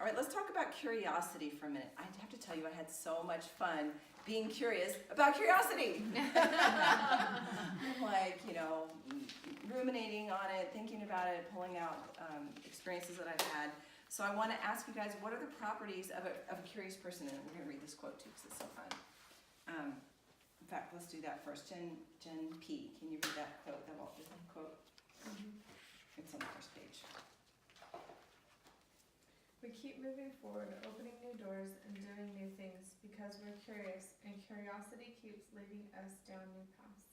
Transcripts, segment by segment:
All right, let's talk about curiosity for a minute. I have to tell you, I had so much fun being curious about curiosity. Like, you know, ruminating on it, thinking about it, pulling out experiences that I've had. So I want to ask you guys, what are the properties of a curious person? And we're going to read this quote too, because it's so fun. In fact, let's do that first. Jen P., can you read that quote, that Walt Disney quote? It's on the first page. We keep moving forward, opening new doors and doing new things because we're curious, and curiosity keeps leading us down new paths.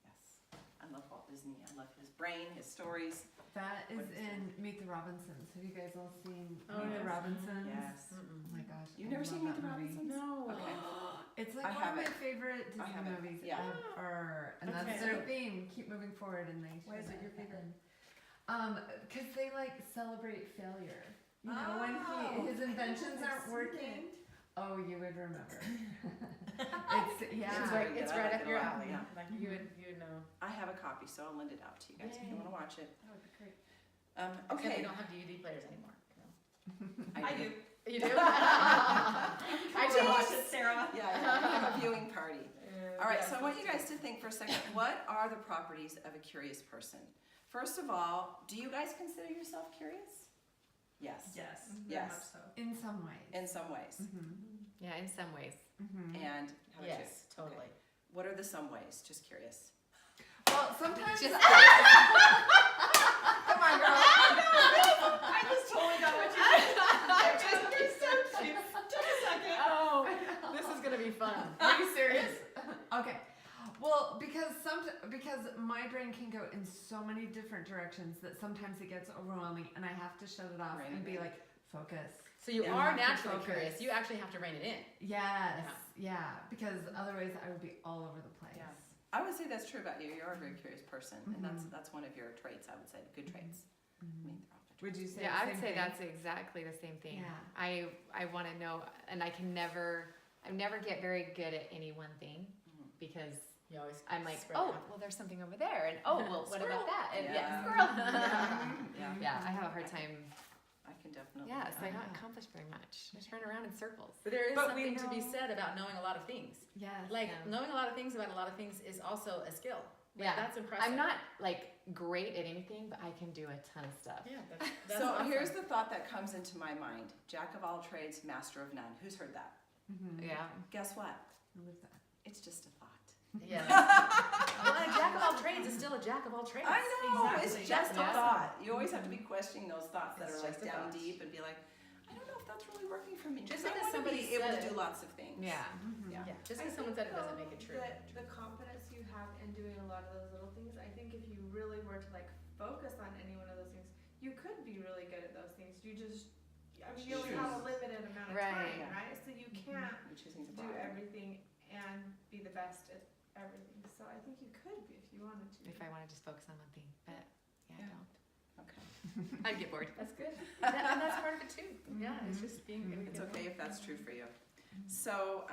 Yes, I love Walt Disney. I love his brain, his stories. That is What is in Meet the Robinsons. Have you guys all seen Oh, Meet the yes. Robinsons? Yes. Oh my gosh. You've I never love seen Meet that the movie. Robinsons? No. Okay. It's like I one of my haven't. favorite I Disney haven't. movies Yeah. ever. And Okay. that's their theme. Keep moving forward, and they. Why is show it your that at the favorite? end. Because they like celebrate failure. You know, when his inventions aren't working. Oh, you would remember. It's right, it's I right like up it a your lot, alley. yeah. Like you would know. I have a copy, so I'll lend it out to you guys if you Yay. want to watch it. That would be great. Except Okay. we don't have DVD players anymore. No. I do. You do? I do. watch it, Sarah. Yeah, we have a viewing party. All right, so I want you guys to think for a second, what are the properties of a curious person? First of all, do you guys consider yourself curious? Yes. Yes, Yes. very much so. In some ways. In some ways. Yeah, in some ways. And how about you? Yes, totally. What are the some ways? Just curious. Well, sometimes. Just- Come on, girl. I just totally got what you meant. You're so cute. Took a second. Oh, this is gonna be fun. Are you serious? Okay. Well, because my brain can go in so many different directions that sometimes it gets overwhelming, and I have to shut it off Rein and it be in. like, focus. So you Yeah. are have to naturally focus. curious. You actually have to rein it in. Yes. Yeah. Because otherwise, I would be all over the place. Yeah. I would say that's true about you. You're a very curious person, and that's one of your traits. I would say good traits. I mean, they're all good Would traits. you say? Yeah, the I would same say thing? that's exactly the same thing. Yeah. I want to know, and I never get very good at any one thing because You always I'm like, spread oh, it out. well, there's something over there, and oh, well, what about that? And Yeah. squirrel. Yeah. Yeah, I have a hard time. I can definitely. Yeah, so I don't Yeah. accomplish very much. I just run around in circles. But there is But we something to be know- said about knowing a lot of things. Yes. Like Yeah. knowing a lot of things about a lot of things is also a skill. Like, Yeah. that's impressive. I'm not like great at anything, but I can do a ton of stuff. Yeah, that's So awesome. here's the thought that comes into my mind: Jack of all trades, master of none. Who's heard that? Yeah. Guess what? I love that. It's just a thought. Yeah. Well, a jack of all trades is still a jack of all trades. I know, Exactly. it's just a Yeah. thought. You always have to be questioning those thoughts that It's are like just a down thought. deep and be like, I don't know if that's really working for me. Just Because I because want to somebody be able to said do it. lots of things. Yeah. Yeah. Yeah. Just I because someone said think, it doesn't though, make it true. The confidence you have in doing a lot of those little things, I think if you really were to like focus on any one of those things, you could be really good at those things. You just, I mean, you only have a limited amount of Right. time, Yeah. right? So you can't You're choosing to do bother. everything and be the best at everything. So I think you could be if you wanted to. If I want to just focus on one thing, but yeah, Yeah. I don't. Okay. I'd get bored. That's good. And that's part of it too. Yeah, it's just being. It's okay if that's true for you. So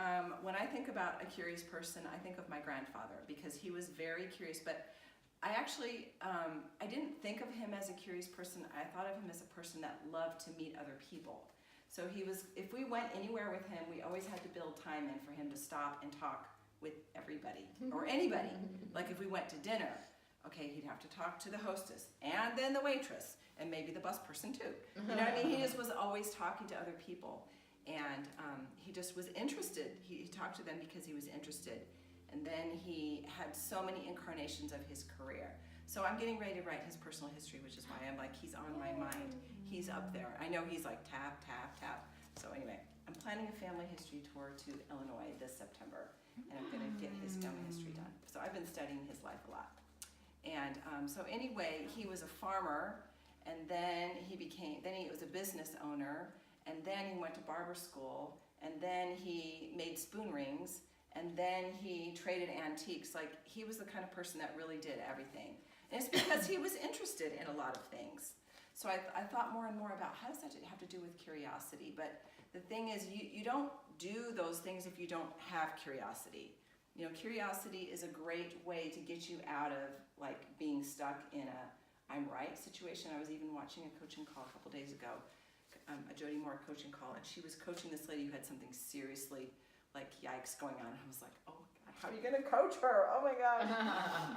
when I think about a curious person, I think of my grandfather because he was very curious. But I actually, I didn't think of him as a curious person. I thought of him as a person that loved to meet other people. So he was, if we went anywhere with him, we always had to build time in for him to stop and talk with everybody or anybody. Like if we went to dinner, okay, he'd have to talk to the hostess and then the waitress and maybe the bus person too. You know what I mean? He just was always talking to other people. And he just was interested. He talked to them because he was interested. And then he had so many incarnations of his career. So I'm getting ready to write his personal history, which is why I'm like, he's on my mind. He's up there. I know he's like tap, tap, tap. So anyway, I'm planning a family history tour to Illinois this September. And I'm gonna get his family history done. So I've been studying his life a lot. And so anyway, he was a farmer, and then he was a business owner, and then he went to barber school, and then he made spoon rings, and then he traded antiques. Like, he was the kind of person that really did everything. And it's because he was interested in a lot of things. So I thought more and more about how does that have to do with curiosity. But the thing is, you don't do those things if you don't have curiosity. You know, curiosity is a great way to get you out of like being stuck in a I'm right situation. I was even watching a coaching call a couple days ago. A Jody more coaching call, and she was coaching this lady who had something seriously, like, yikes going on. I was like, oh my God, how are you gonna coach her? Oh my gosh.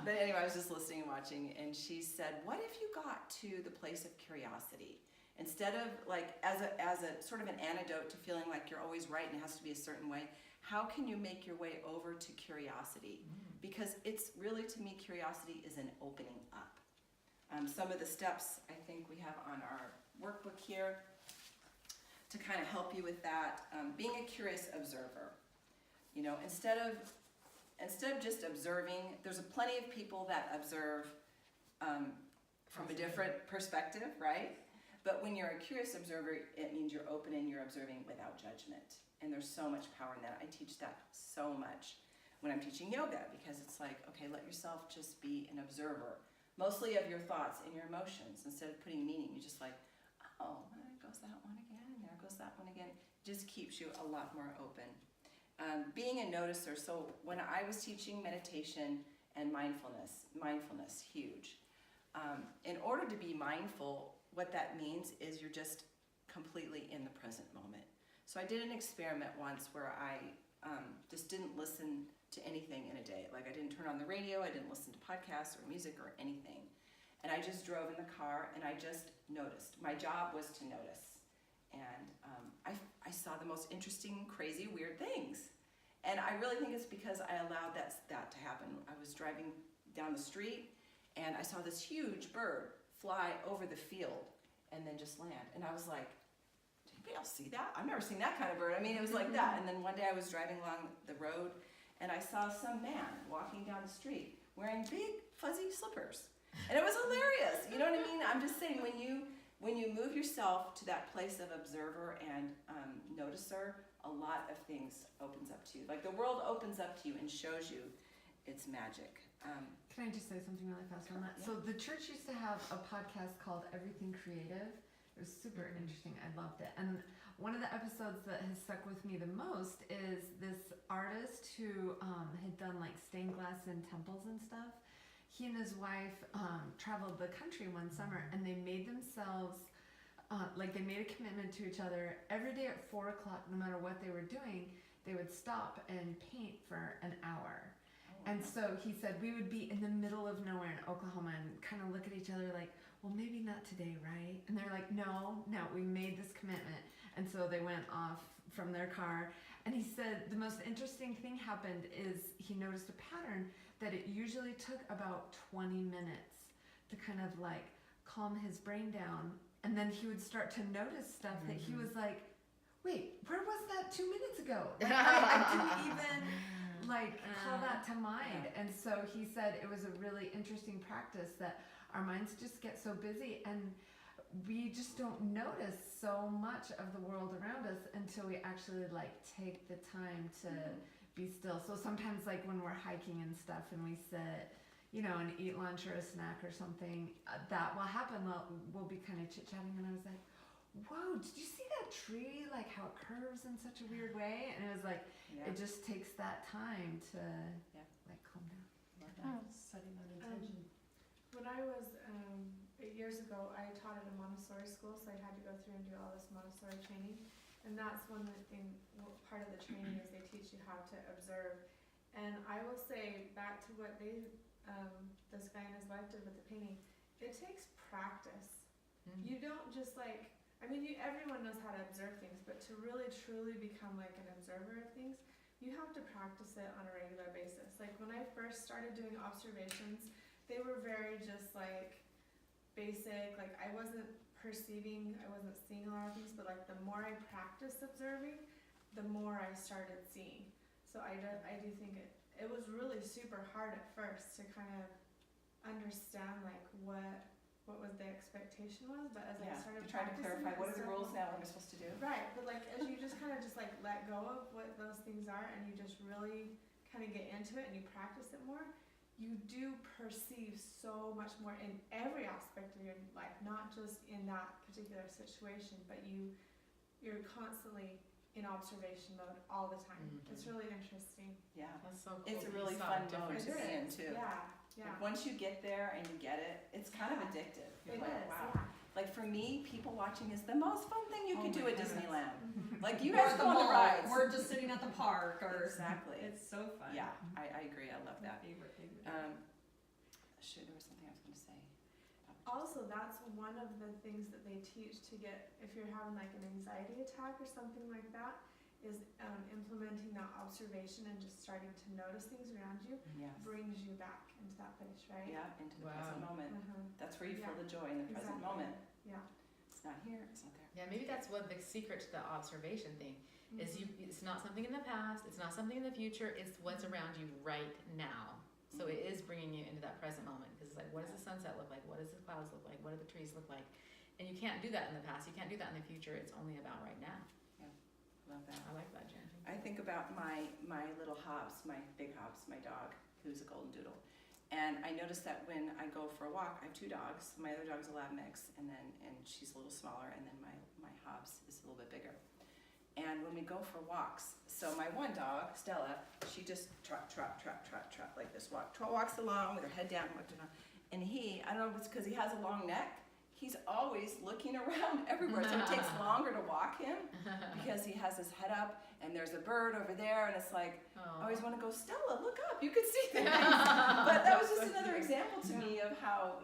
But anyway, I was just listening and watching, and she said, what if you got to the place of curiosity? Instead of like, as a sort of an antidote to feeling like you're always right and it has to be a certain way, how can you make your way over to curiosity? Because it's really, to me, curiosity is an opening up. Some of the steps I think we have on our workbook here to kind of help you with that. Being a curious observer. You know, instead of just observing, there's plenty of people that observe from a different perspective, right? But when you're a curious observer, it means you're open and you're observing without judgment. And there's so much power in that. I teach that so much when I'm teaching yoga, because it's like, okay, let yourself just be an observer, mostly of your thoughts and your emotions. Instead of putting meaning, you just like, oh, there goes that one again, and there goes that one again. It just keeps you a lot more open. Being a noticer. So when I was teaching meditation and mindfulness, huge. In order to be mindful, what that means is you're just completely in the present moment. So I did an experiment once where I just didn't listen to anything in a day. Like I didn't turn on the radio, I didn't listen to podcasts or music or anything. And I just drove in the car and I just noticed. My job was to notice. And I saw the most interesting, crazy, weird things. And I really think it's because I allowed that to happen. I was driving down the street and I saw this huge bird fly over the field and then just land. And I was like, did anybody else see that? I've never seen that kind of bird. I mean, it was like that. And then one day I was driving along the road and I saw some man walking down the street wearing big fuzzy slippers. And it was hilarious. You know what I mean? I'm just saying, when you move yourself to that place of observer and noticer, a lot of things opens up to you. Like the world opens up to you and shows you its magic. Can I just say something really fast on that? Yeah. So the church used to have a podcast called Everything Creative. It was super interesting. I loved it. And one of the episodes that has stuck with me the most is this artist who had done like stained glass in temples and stuff. He and his wife traveled the country one summer, and they made themselves, they made a commitment to each other. Every day at 4 o'clock, no matter what they were doing, they would stop and paint for an hour. And so he said we would be in the middle of nowhere in Oklahoma and kind of look at each other like, well, maybe not today, right? And they're like, no, we made this commitment. And so they went off from their car. And he said the most interesting thing happened is he noticed a pattern that it usually took about 20 minutes to kind of like calm his brain down. And then he would start to notice stuff that he was like, wait, where was that 2 minutes ago? Like, I didn't even call that to mind. And so he said it was a really interesting practice that our minds just get so busy and we just don't notice so much of the world around us until we actually like take the time to be still. So sometimes like when we're hiking and stuff and we sit, you know, and eat lunch or a snack or something, that will happen. We'll be kind of chit-chatting and I was like, whoa, did you see that tree, like how it curves in such a weird way? And it was like, it just takes that time to like calm down. Setting that intention. When I was 8 years ago, I taught at a Montessori school, so I had to go through and do all this Montessori training. And that's part of the training is they teach you how to observe. And I will say back to what this guy and his wife did with the painting, it takes practice. You don't just everyone knows how to observe things, but to really truly become like an observer of things, you have to practice it on a regular basis. Like when I first started doing observations, they were very just like basic, like I wasn't seeing a lot of things, but like the more I practiced observing, the more I started seeing. So I do think it was really super hard at first to kind of understand like what was the expectation was, but as I started to try to clarify what are the rules now, what am I supposed to do? Right, but like as you just kind of just like let go of what those things are and you just really kind of get into it and you practice it more, you do perceive so much more in every aspect of your life, not just in that particular situation, but you're constantly in observation mode all the time. It's really interesting. Yeah, That's so cool. it's a that you really saw fun the mode to difference. be in too. Yeah. Like once you get there and you get it, it's kind of addictive. You're It like, is, wow. yeah. Like for me, people watching is the most fun thing you Oh could do my at goodness. Disneyland. Like you Or guys at the go on the mall, rides. We're just sitting at the park, or Exactly. it's so fun. Yeah, I agree. I love that. Favorite. Shoot, there was something I was going to say. Also, that's one of the things that they teach to get, if you're having like an anxiety attack or something like that, is implementing that observation and just starting to notice things around you Yes. brings you back into that place, right? Yeah, into the Wow. present moment. Uh-huh. That's where you feel Yeah. the joy in the present Exactly. moment. Yeah. It's not here. It's not there. Yeah, maybe that's one of the secret to the observation thing is it's not something in the past, it's not something in the future, it's what's around you right now. So it is bringing you into that present moment because it's like, what does the sunset look like? What does the clouds look like? What do the trees look like? And you can't do that in the past. You can't do that in the future. It's only about right now. Love that. I like that, Jen. I think about my little Hobbs, my big Hobbs, my dog, who's a golden doodle. And I notice that when I go for a walk, I have two dogs. My other dog's a lab mix, and she's a little smaller, and then my Hobbs is a little bit bigger. And when we go for walks, so my one dog, Stella, she just trot like this, walks along with her head down, and he, I don't know if it's because he has a long neck, he's always looking around everywhere. So it takes longer to walk him because he has his head up and there's a bird over there, and it's like, I always want to go, Stella, look up, you can see things. But that was just another example to me of how,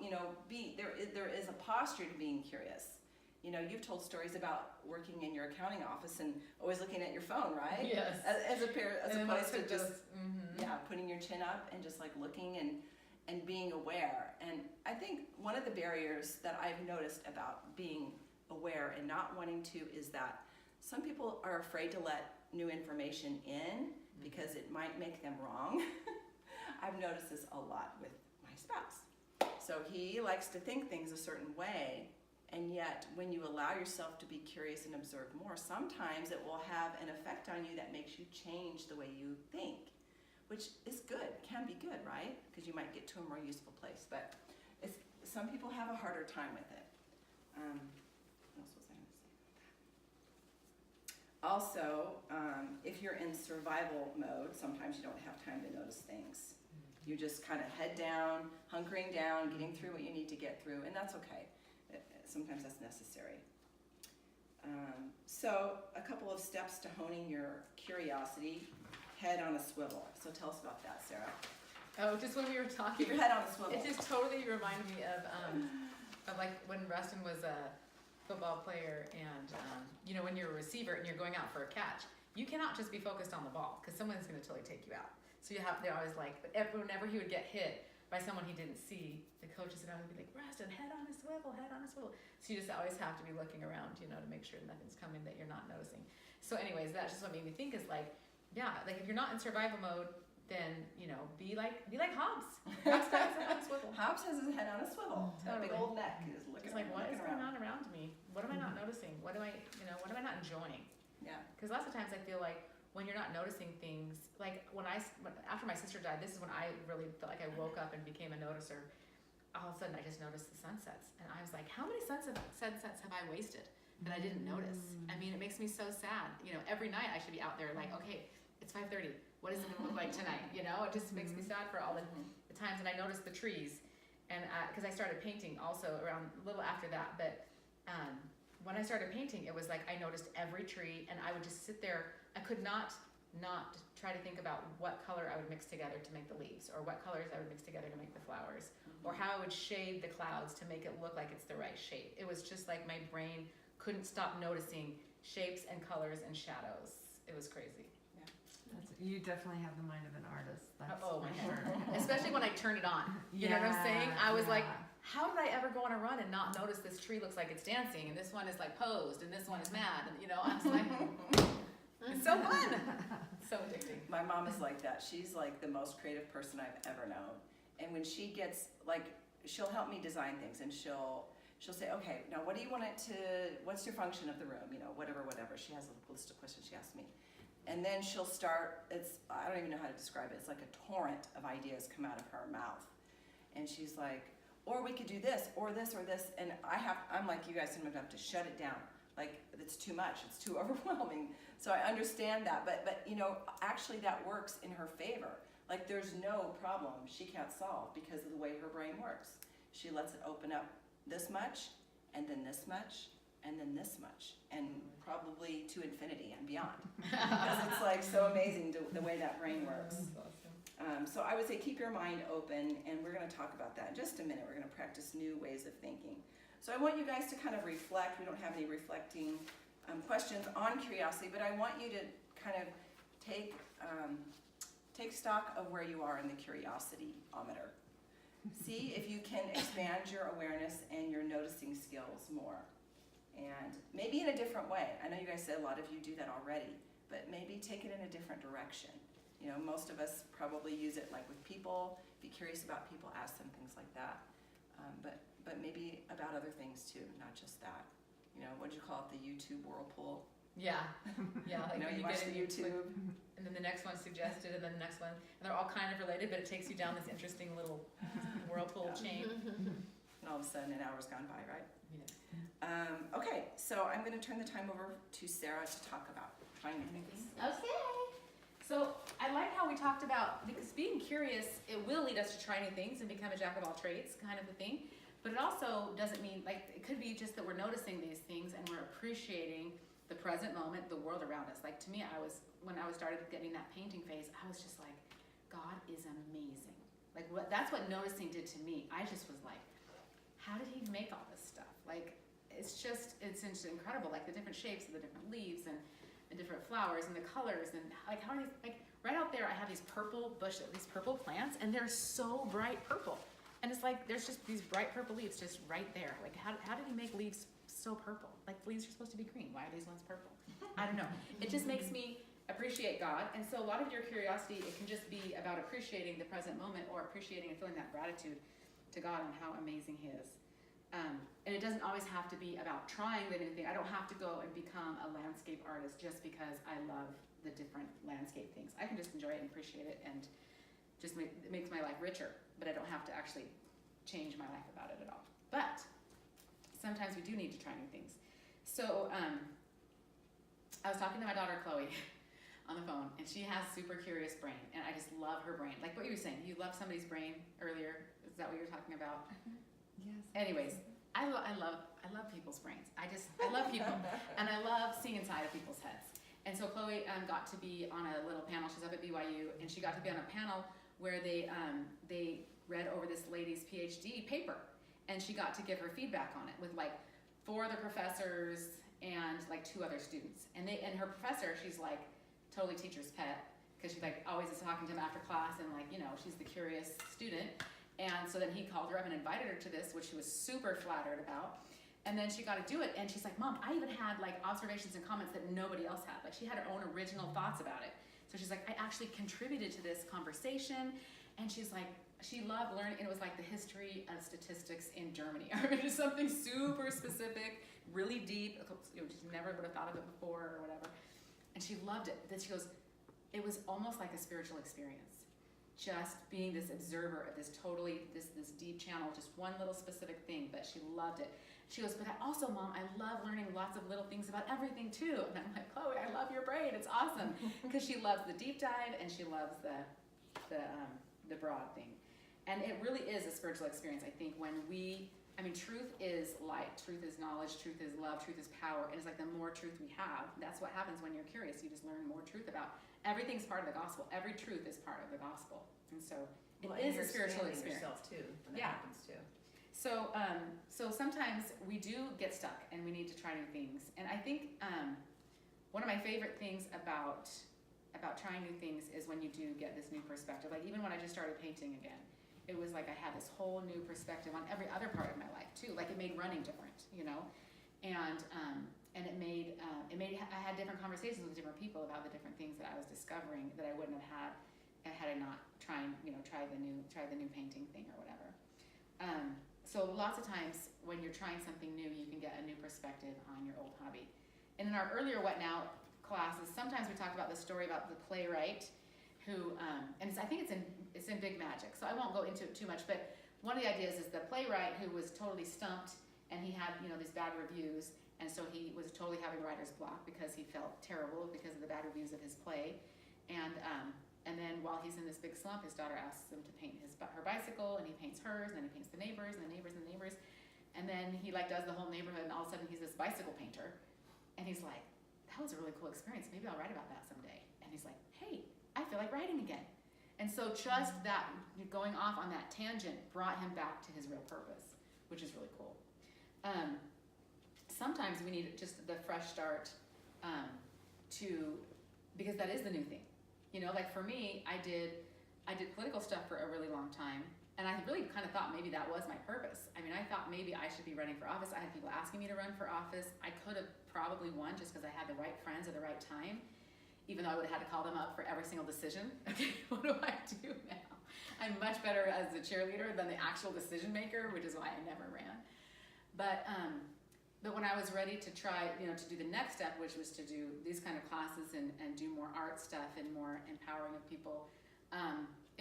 there is a posture to being curious. You've told stories about working in your accounting office and always looking at your phone, right? Yes. As opposed to just, mm-hmm. putting your chin up and just like looking and being aware. And I think one of the barriers that I've noticed about being aware and not wanting to is that some people are afraid to let new information in because it might make them wrong. I've noticed this a lot with my spouse. So he likes to think things a certain way, and yet when you allow yourself to be curious and observe more, sometimes it will have an effect on you that makes you change the way you think, which is good, can be good, right? Because you might get to a more useful place, but some people have a harder time with it. What else was I going to say about that? Also, if you're in survival mode, sometimes you don't have time to notice things. You just kind of head down, hunkering down, getting through what you need to get through, and that's okay. Sometimes that's necessary. So a couple of steps to honing your curiosity. Head on a swivel. So tell us about that, Sarah. Oh, just when we were talking. Keep your head on a swivel. It just totally reminded me of like when Rustin was a football player, and when you're a receiver and you're going out for a catch, you cannot just be focused on the ball because someone's going to totally take you out. So they're always like, whenever he would get hit by someone he didn't see, the coaches would always be like, Rustin, head on a swivel, head on a swivel. So you just always have to be looking around, to make sure nothing's coming that you're not noticing. So anyways, that's just what made me think is like, yeah, like if you're not in survival mode, then be like Hobbs. Hobbs has his head on a swivel. Hobbs has his head on a swivel. That big Totally. old neck is looking. It's like, what is looking going on around me? What am I not noticing? What am I not enjoying? Yeah. Because lots of times I feel like when you're not noticing things, like after my sister died, this is when I really felt like I woke up and became a noticer. All of a sudden, I just noticed the sunsets, and I was like, how many sunsets have I wasted that I didn't notice? I mean, it makes me so sad. Every night I should be out there like, okay, it's 5:30. What is it going to look like tonight? It just makes me sad for all the times. And I noticed the trees, and because I started painting also around a little after that. But when I started painting, it was like I noticed every tree, and I would just sit there. I could not try to think about what color I would mix together to make the leaves, or what colors I would mix together to make the flowers, or how I would shade the clouds to make it look like it's the right shape. It was just like my brain couldn't stop noticing shapes and colors and shadows. It was crazy. You definitely have the mind of an artist. That's Oh for my sure. Especially when I turned it on. You know what I'm saying? I was like, yeah. how did I ever go on a run and not notice this tree looks like it's dancing, and this one is like posed, and this one is mad, and I was like, it's so fun. So addicting. My mom is like that. She's like the most creative person I've ever known. And when she gets she'll help me design things, and she'll say, okay, now what do you want what's your function of the room? Whatever. She has a list of questions she asks me. And then she'll start, I don't even know how to describe it. It's like a torrent of ideas come out of her mouth. And she's like, or we could do this, or this, or this. And I'm like you guys, sometimes have to shut it down. Like, it's too much, it's too overwhelming. So I understand that, but actually that works in her favor. Like, there's no problem she can't solve because of the way her brain works. She lets it open up this much, and then this much, and then this much, and probably to infinity and beyond. Because it's like so amazing the way that brain works. So I would say keep your mind open, and we're going to talk about that in just a minute. We're going to practice new ways of thinking. So I want you guys to kind of reflect. We don't have any reflecting questions on curiosity, but I want you to kind of take stock of where you are in the curiosity-ometer. See if you can expand your awareness and your noticing skills more. And maybe in a different way. I know you guys said a lot of you do that already, but maybe take it in a different direction. You know, most of us probably use it like with people, be curious about people, ask them things like that. But maybe about other things too, not just that. You know, what did you call it, the YouTube whirlpool? Yeah, yeah. Like You know, when you watch get the in, YouTube. and then the next one's suggested, and then the next one, and they're all kind of related, but it takes you down this interesting little whirlpool chain. And all of a sudden an hour's gone by, right? Yeah. Okay, so I'm gonna turn the time over to Sarah to talk about trying new things. Okay. So I like how we talked about, because being curious, it will lead us to try new things and become a jack of all trades kind of a thing. But it also doesn't mean, like, it could be just that we're noticing these things and we're appreciating the present moment, the world around us. Like, to me, when I started getting that painting phase, I was just like, God is amazing. Like, that's what noticing did to me. I just was like, how did he make all this stuff? Like, it's just incredible. Like, the different shapes of the different leaves and the different flowers and the colors, and like, how are these, like, right out there I have these purple bushes, these purple plants, and they're so bright purple. And it's like, there's just these bright purple leaves just right there. Like, how did he make leaves so purple? Like, leaves are supposed to be green. Why are these ones purple? I don't know. It just makes me appreciate God. And so a lot of your curiosity, it can just be about appreciating the present moment, or appreciating and feeling that gratitude to God and how amazing he is. And it doesn't always have to be about trying the new thing. I don't have to go and become a landscape artist just because I love the different landscape things. I can just enjoy it and appreciate it, and just it makes my life richer, but I don't have to actually change my life about it at all. But sometimes we do need to try new things. So I was talking to my daughter Chloe on the phone, and she has super curious brain, and I just love her brain. Like what you were saying, you love somebody's brain earlier. Is that what you were talking about? Yes. Anyways, I love people's brains. I love people, and I love seeing inside of people's heads. And so Chloe got to be on a little panel. She's up at BYU, and she got to be on a panel where they read over this lady's PhD paper, and she got to give her feedback on it with like 4 other professors and like 2 other students. And her professor, she's like totally teacher's pet, because she like always is talking to him after class, and like, you know, she's the curious student. And so then he called her up and invited her to this, which she was super flattered about. And then she got to do it, and she's like, Mom, I even had like observations and comments that nobody else had. Like, she had her own original thoughts about it. So she's like, I actually contributed to this conversation. And she's like, she loved learning, and it was like the history of statistics in Germany. I mean, just something super specific, really deep. You know, just never would have thought of it before or whatever. And she loved it. Then she goes, it was almost like a spiritual experience. Just being this observer of this deep channel, just one little specific thing, but she loved it. She goes, but I also, Mom, I love learning lots of little things about everything too. And I'm like, Chloe, I love your brain. It's awesome. Because she loves the deep dive, and she loves the broad thing. And it really is a spiritual experience, I think, when truth is light, truth is knowledge, truth is love, truth is power. And it's like the more truth we have, that's what happens when you're curious. You just learn more truth about everything's part of the gospel. Every truth is part of the gospel. And so it is a spiritual experience. Yourself too, when Yeah. that happens too. So sometimes we do get stuck, and we need to try new things. And I think one of my favorite things about trying new things is when you do get this new perspective. Like, even when I just started painting again, it was like I had this whole new perspective on every other part of my life too. Like, it made running different, you know, and it made I had different conversations with different people about the different things that I was discovering that I wouldn't have had I not tried the new painting thing or whatever. So lots of times when you're trying something new, you can get a new perspective on your old hobby. And in our earlier What Now classes, sometimes we talked about the story about the playwright who, I think it's in Big Magic, so I won't go into it too much, but one of the ideas is the playwright who was totally stumped, and he had, these bad reviews, and so he was totally having writer's block because he felt terrible because of the bad reviews of his play. And then while he's in this big slump, his daughter asks him to paint her bicycle, and he paints hers, and then he paints the neighbors, and the neighbors, and the neighbors. And then he like does the whole neighborhood, and all of a sudden he's this bicycle painter, and he's like, that was a really cool experience. Maybe I'll write about that someday. And he's like, hey, I feel like writing again. And so just that going off on that tangent brought him back to his real purpose, which is really cool. Sometimes we need just the fresh start because that is the new thing. You know, like for me, I did political stuff for a really long time, and I really kind of thought maybe that was my purpose. I mean, I thought maybe I should be running for office. I had people asking me to run for office. I could have probably won just because I had the right friends at the right time, even though I would have had to call them up for every single decision. Okay, what do I do now? I'm much better as the cheerleader than the actual decision maker, which is why I never ran. But when I was ready to try, to do the next step, which was to do these kind of classes and do more art stuff and more empowering of people,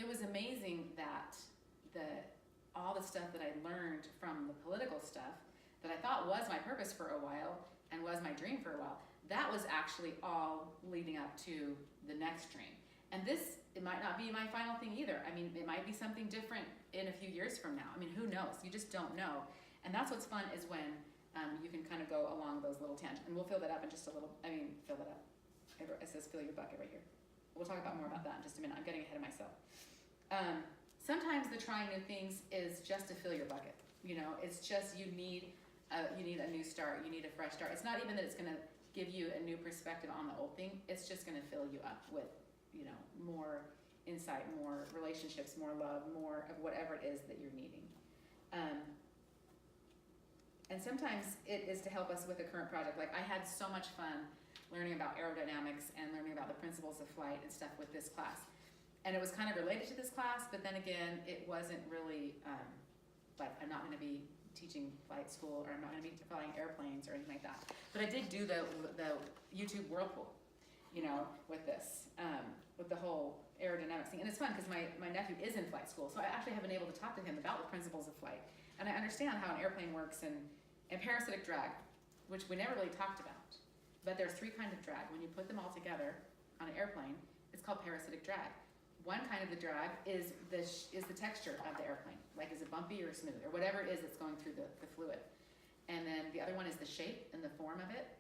it was amazing that all the stuff that I learned from the political stuff that I thought was my purpose for a while and was my dream for a while, that was actually all leading up to the next dream. And it might not be my final thing either. I mean, it might be something different in a few years from now. I mean, who knows? You just don't know. And that's what's fun is when you can kind of go along those little tangents. And we'll fill that up in just a little, fill that up. It says fill your bucket right here. We'll talk about more about that in just a minute. I'm getting ahead of myself. Sometimes the trying new things is just to fill your bucket. It's just you need a new start. You need a fresh start. It's not even that it's going to give you a new perspective on the old thing. It's just going to fill you up with, more insight, more relationships, more love, more of whatever it is that you're needing. And sometimes it is to help us with a current project. Like I had so much fun learning about aerodynamics and learning about the principles of flight and stuff with this class. And it was kind of related to this class, but then again, it wasn't really, like I'm not gonna be teaching flight school or I'm not gonna be flying airplanes or anything like that. But I did do the YouTube whirlpool, with this, with the whole aerodynamics thing. And it's fun because my nephew is in flight school, so I actually have been able to talk to him about the principles of flight. And I understand how an airplane works and parasitic drag, which we never really talked about. But there's 3 kinds of drag. When you put them all together on an airplane, it's called parasitic drag. One kind of the drag is the texture of the airplane, like is it bumpy or smooth, or whatever it is that's going through the fluid. And then the other one is the shape and the form of it,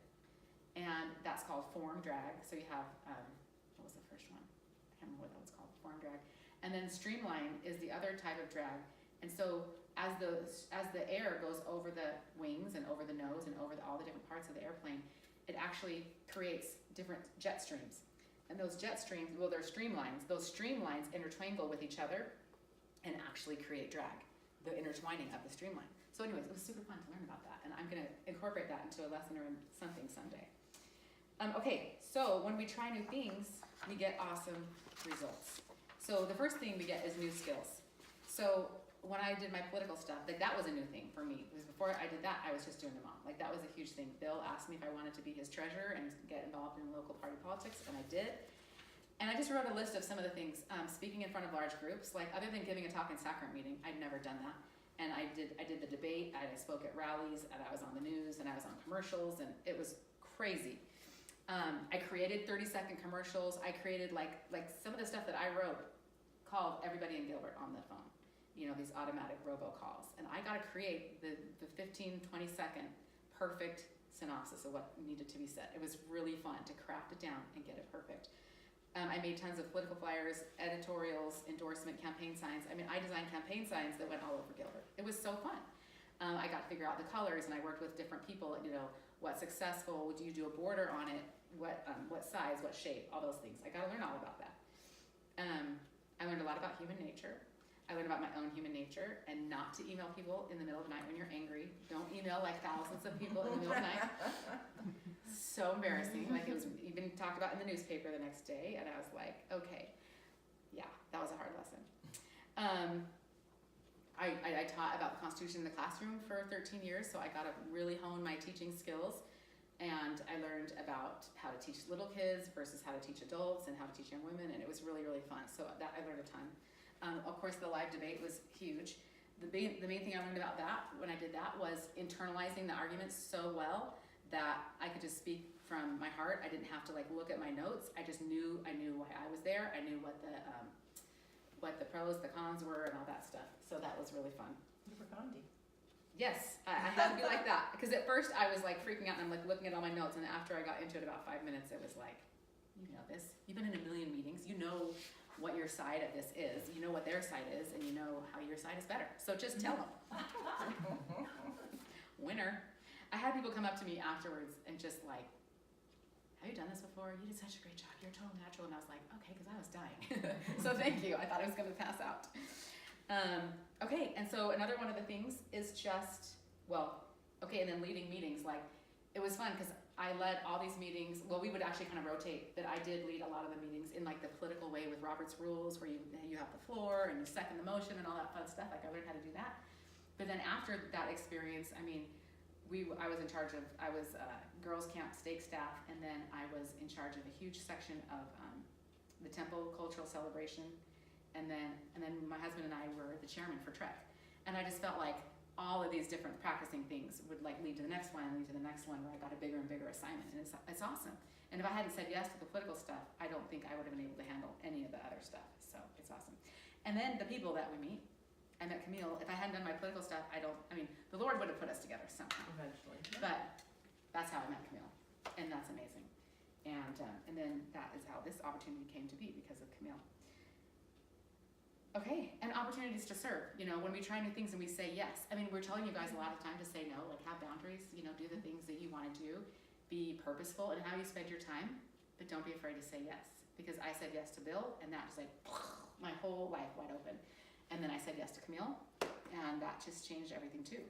and that's called form drag. So you have, what was the first one? I can't remember what that was called, form drag. And then streamline is the other type of drag. And so as the air goes over the wings and over the nose and over all the different parts of the airplane, it actually creates different jet streams. And those jet streams, well, they're streamlines. Those streamlines intertwingle with each other and actually create drag, the intertwining of the streamline. So anyways, it was super fun to learn about that, and I'm gonna incorporate that into a lesson or in something someday. Okay, so when we try new things, we get awesome results. So the first thing we get is new skills. So when I did my political stuff, like that was a new thing for me, because before I did that, I was just doing them all. Like that was a huge thing. Bill asked me if I wanted to be his treasurer and get involved in local party politics, and I did. And I just wrote a list of some of the things, speaking in front of large groups, like other than giving a talk in sacrament meeting, I'd never done that. And I did the debate, I spoke at rallies, and I was on the news, and I was on commercials, and it was crazy. I created 30-second commercials. I created like some of the stuff that I wrote called everybody in Gilbert on the phone. These automatic robocalls. And I got to create the 15, 20-second perfect synopsis of what needed to be said. It was really fun to craft it down and get it perfect. I made tons of political flyers, editorials, endorsement, campaign signs. I mean, I designed campaign signs that went all over Gilbert. It was so fun. I got to figure out the colors, and I worked with different people, what's successful, do you do a border on it, what size, what shape, all those things. I got to learn all about that. I learned a lot about human nature. I learned about my own human nature and not to email people in the middle of the night when you're angry. Don't email like thousands of people in the middle of the night. So embarrassing. Like it was even talked about in the newspaper the next day, and I was like, okay, yeah, that was a hard lesson. I taught about the Constitution in the classroom for 13 years, so I got to really hone my teaching skills. And I learned about how to teach little kids versus how to teach adults and how to teach young women, and it was really, really fun. So that I learned a ton. Of course, the live debate was huge. The main thing I learned about that when I did that was internalizing the arguments so well that I could just speak from my heart. I didn't have to look at my notes. I knew why I was there. I knew what the pros, the cons were, and all that stuff. So that was really fun. You were Gandhi. Yes, I had to be like that. Because at first I was like freaking out and I'm like looking at all my notes, and after I got into it about 5 minutes, it was like, you know this. You've been in a million meetings. You know what your side of this is. You know what their side is, and you know how your side is better. So just tell them. Winner. I had people come up to me afterwards and just like, have you done this before? You did such a great job. You're a total natural. And I was like, okay, because I was dying. So thank you. I thought I was going to pass out. Okay, and so another one of the things is just, and then leading meetings. Like, it was fun because I led all these meetings. Well, we would actually kind of rotate, but I did lead a lot of the meetings in like the political way with Robert's Rules, where you have the floor and you second the motion and all that fun stuff. Like, I learned how to do that. But then after that experience, I mean, I was in charge of, I was Girls Camp stake staff, and then I was in charge of a huge section of the temple cultural celebration, and then my husband and I were the chairman for Trek, and I just felt like all of these different practicing things would like lead to the next one, lead to the next one, where I got a bigger and bigger assignment, and it's awesome. And if I hadn't said yes to the political stuff, I don't think I would have been able to handle any of the other stuff. So it's awesome. And then the people that we meet. I met Camille. If I hadn't done my political stuff, the Lord would have put us together somehow. Eventually. But that's how I met Camille, and that's amazing. And then that is how this opportunity came to be, because of Camille. Okay, and opportunities to serve. You know, when we try new things and we say yes. I mean, we're telling you guys a lot of time to say no, like have boundaries, you know, do the things that you want to do, be purposeful in how you spend your time, but don't be afraid to say yes. Because I said yes to Bill, and that was like my whole life wide open. And then I said yes to Camille, and that just changed everything too.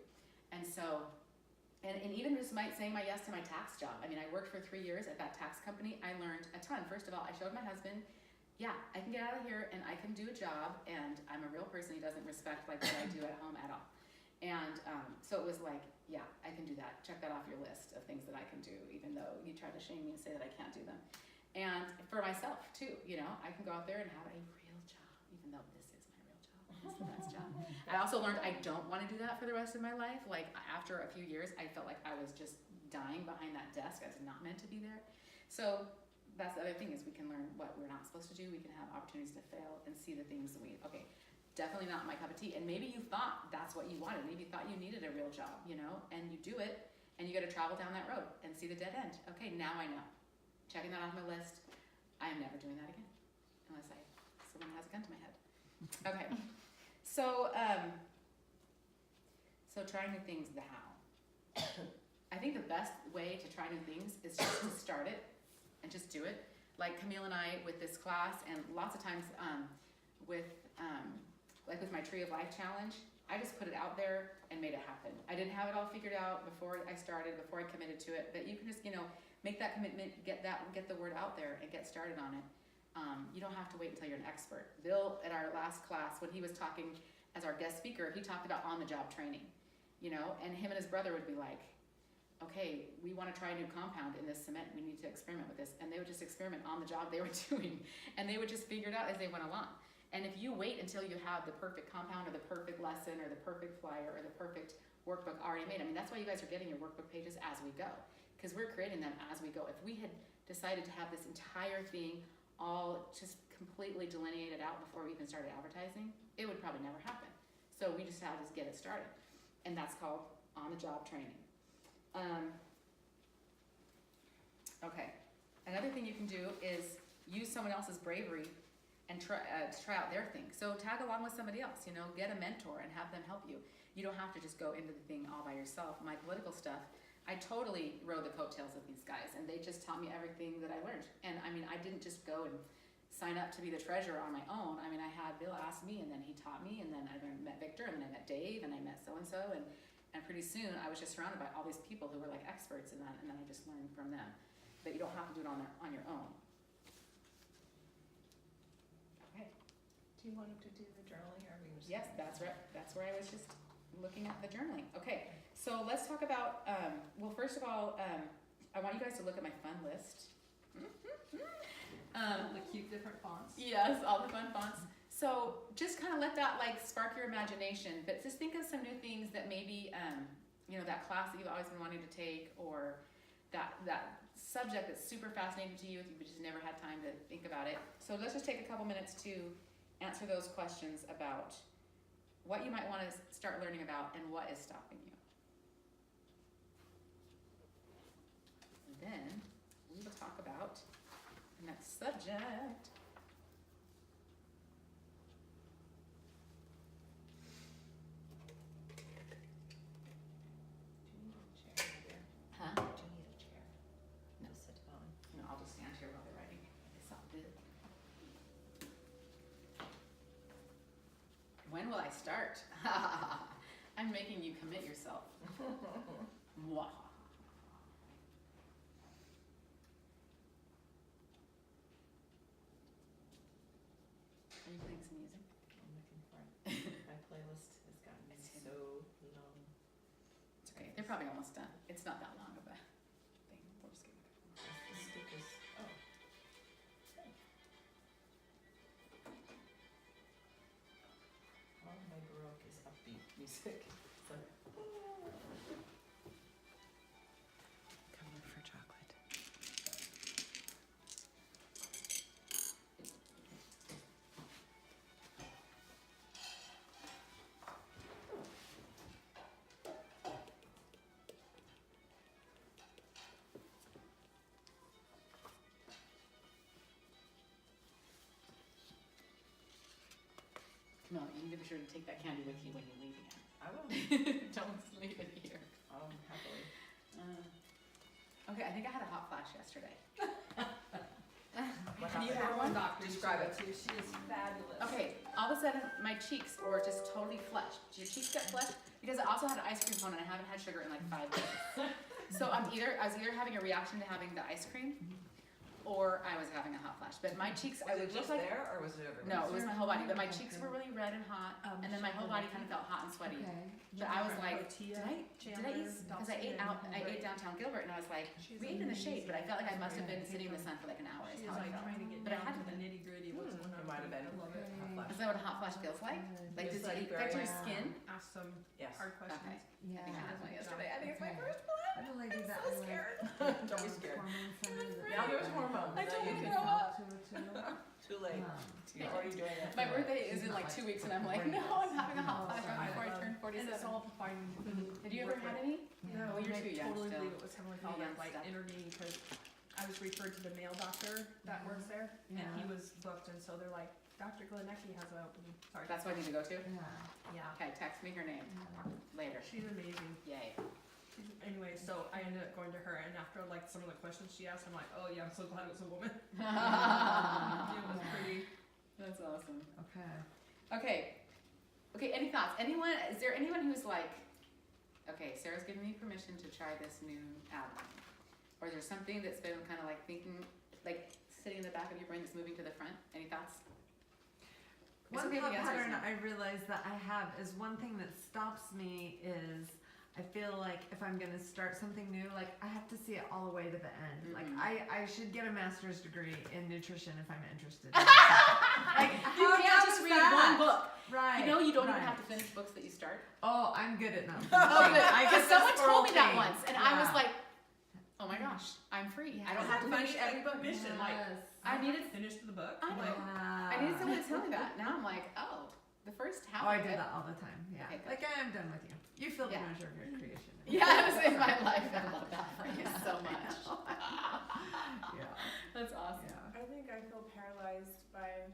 And so, and even just saying my yes to my tax job. I mean, I worked for 3 years at that tax company. I learned a ton. First of all, I showed my husband, yeah, I can get out of here and I can do a job, and I'm a real person. He doesn't respect like what I do at home at all. And so it was like, yeah, I can do that. Check that off your list of things that I can do, even though you try to shame me and say that I can't do them. And for myself too, you know, I can go out there and have a real job, even though this is my real job. It's the best job. I also learned I don't want to do that for the rest of my life. Like, after a few years, I felt like I was just dying behind that desk. I was not meant to be there. So that's the other thing, is we can learn what we're not supposed to do. We can have opportunities to fail and see the things that definitely not my cup of tea. And maybe you thought that's what you wanted. Maybe you thought you needed a real job, you know, and you do it, and you got to travel down that road and see the dead end. Okay, now I know. Checking that off my list. I am never doing that again, unless someone has a gun to my head. Okay, so trying new things, the how. I think the best way to try new things is just to start it and just do it. Like Camille and I with this class, and lots of times with my Tree of Life challenge, I just put it out there and made it happen. I didn't have it all figured out before I started, before I committed to it, but you can just, you know, make that commitment, get the word out there, and get started on it. You don't have to wait until you're an expert. Bill, at our last class, when he was talking as our guest speaker, he talked about on-the-job training, you know, and him and his brother would be like, okay, we want to try a new compound in this cement. We need to experiment with this. And they would just experiment on the job they were doing, and they would just figure it out as they went along. And if you wait until you have the perfect compound or the perfect lesson or the perfect flyer or the perfect workbook already made, I mean, that's why you guys are getting your workbook pages as we go, because we're creating them as we go. If we had decided to have this entire thing all just completely delineated out before we even started advertising, it would probably never happen. So we just had to get it started. And that's called on-the-job training. Okay, another thing you can do is use someone else's bravery and try out their thing. So tag along with somebody else, you know, get a mentor and have them help you. You don't have to just go into the thing all by yourself. My political stuff, I totally rode the coattails of these guys, and they just taught me everything that I learned. And I mean, I didn't just go and sign up to be the treasurer on my own. I mean, I had Bill ask me, and then he taught me, and then I met Victor, and then I met Dave, and I met so-and-so, and pretty soon I was just surrounded by all these people who were like experts in that, and then I just learned from them. But you don't have to do it on your own. Okay. Do you want him to do the journaling, or are we just? Yes, that's right. That's where I was just looking at the journaling. Okay, so let's talk about, well, first of all, I want you guys to look at my fun list. The cute different fonts. Yes, all the fun fonts. So just kind of let that like spark your imagination, but just think of some new things that maybe, you know, that class that you've always been wanting to take, or that subject that's super fascinating to you, if you just never had time to think about it. So let's just take a couple minutes to answer those questions about what you might want to start learning about, and what is stopping you. And then we will talk about the next subject. Huh? Do you need a chair? No. To sit down. No, I'll just stand here while they're writing. It's all good. When will I start? I'm making you commit yourself. Mwah. Are you playing some music? I'm looking for it. My playlist has gotten so long. It's okay. They're probably almost done. It's not that long of a thing. We'll just give it a couple more. The stickers. Oh. All my Baroque is upbeat music. So. Come in for chocolate. No, you need to be sure to take that candy with you when you leave again. I will. Don't leave it here. Happily. Okay, I think I had a hot flash yesterday. What You happened? have one doctor. Describe it. She is fabulous. Okay, all of a sudden my cheeks were just totally flushed. Your cheeks get flushed because I also had an ice cream cone and I haven't had sugar in like 5 days. So I was either having a reaction to having the ice cream, or I was having a hot flash. But my cheeks, I Was would it look just like there or was it everywhere? no, it was my whole body. But my Okay. cheeks were really red and hot, and then my whole body kind of felt hot and sweaty. Okay. But I was like, did I eat? Because I ate out. I ate downtown Gilbert, and I was like, we ate in the shade, but I felt like I must have been sitting in the sun for like an hour. Is She's how I like felt. trying to get But I down had to to the nitty gritty. What's going on? It might have been. I love it. Okay. Hot Is that what a hot flash feels like? Like, It's does like it affect very- your skin? Ask some Yes. hard questions. Okay. Yeah. I think I had one yesterday. I think it's my Okay. first one. I'm a lady I'm that so I like, scared. Don't be scared. hormone centers that Now there's I hormones. I Now told you you can- to grow up. Too late. You're already doing it. My birthday is in like 2 weeks, and I'm like, no, I'm having a hot flash right before I turn And it's 47. all finding food. Have you ever had any? No, Oh, you're I too young totally still. believe it was Heavenly Too Father young like still. intervening because I was referred to the male doctor that works there, and he Yeah. was booked, and so they're like, Dr. Glenecki has an opening. Sorry. That's what I need to go to? Yeah. Yeah. Okay, text me her name later. She's amazing. Yay. Anyway, so I ended up going to her, and after like some of the questions she asked, I'm like, oh yeah, I'm so glad it was a woman. It was pretty. That's awesome. Okay. Okay, any thoughts? Is there anyone who's like, okay, Sarah's giving me permission to try this new album? Or is there something that's been kind of like thinking, like sitting in the back of your brain that's moving to the front? Any thoughts? It's One okay if thought the answer is pattern no. I realize that I have is one thing that stops me is I feel like if I'm gonna start something new, like I have to see it all the way to the end. Like Mhm. I should get a master's degree in nutrition if I'm interested. Like, you how can't dumb just is read that? one book. Right. You know you don't even right. have to finish books that you start. Oh, I'm good at not. Oh, good. I Because get someone the told me squirrel that thing. once, and I was Yeah. like, oh my gosh, I'm free. I don't have to finish every book. Mission, like, Yes. I needed, finished the book. I I'm know. like, I needed someone to tell me that. Now I'm like, oh, the first half Oh, I of do it. that all the time. Yeah. Okay, good. Like I am done with you. You feel the Yeah. measure of your creation. Yeah, it was in my life. I love that phrase so much. Yeah. That's awesome. Yeah. I think I feel paralyzed by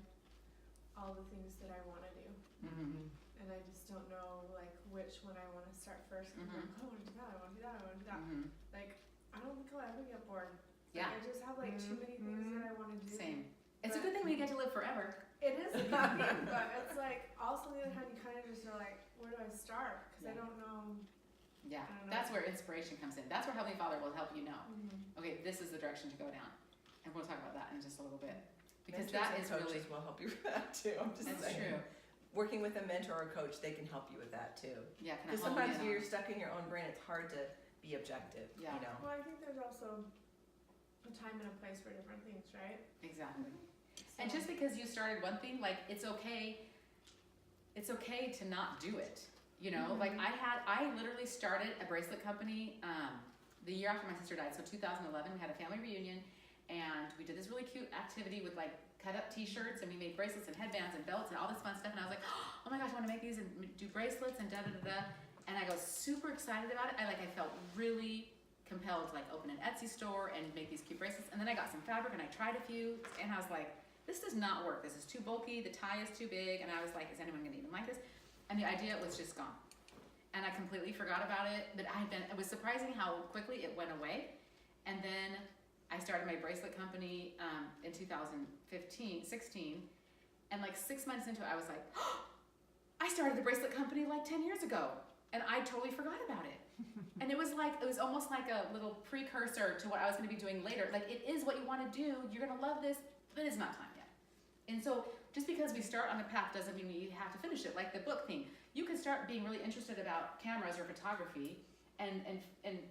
all the things that I want to do, Mm-hmm. and I just don't know like which one I want to start first. I'm like, I want to do that. I want to do that. I want to do that. Mm-hmm. Like I don't think I'll ever get bored. Yeah, Like, I just have like too many things that I want to do. same. It's a good thing we get to live forever. It is a good thing, but it's like also on the other hand, you kind of just are like, where do I start? Because I Yeah. don't know. Yeah, I don't know. that's where inspiration comes in. That's where Heavenly Father will help you know. Mm-hmm. Okay, this is the direction to go down. And we'll talk about that in just a little bit. Because Mentors that and is really, coaches will help you with that too. I'm just that's saying. true. Working with a mentor or coach, they can help you with that too. Yeah, can I Because hone sometimes in you're on- stuck in your own brain. It's hard to be objective. Yeah. You know. Well, I think there's also a time and a place for different things, right? Exactly. And So- just because you started one thing, like it's okay to not do it. You know, like I literally started a bracelet company the year after my sister died. So 2011, we had a family reunion, and we did this really cute activity with like cut up T-shirts, and we made bracelets and headbands and belts and all this fun stuff. And I was like, oh my gosh, I want to make these and do bracelets and da da da da. And I got super excited about it. I felt really compelled to like open an Etsy store and make these cute bracelets. And then I got some fabric and I tried a few and I was like, this does not work. This is too bulky. The tie is too big. And I was like, is anyone gonna even like this? And the idea was just gone. And I completely forgot about it. But it was surprising how quickly it went away. And then I started my bracelet company in 2015, 16. And like 6 months into it, I was like, oh, I started the bracelet company like 10 years ago. And I totally forgot about it. And it was almost like a little precursor to what I was gonna be doing later. Like, it is what you wanna do, you're gonna love this, but it's not time yet. And so, just because we start on a path doesn't mean you have to finish it. Like the book thing, you can start being really interested about cameras or photography and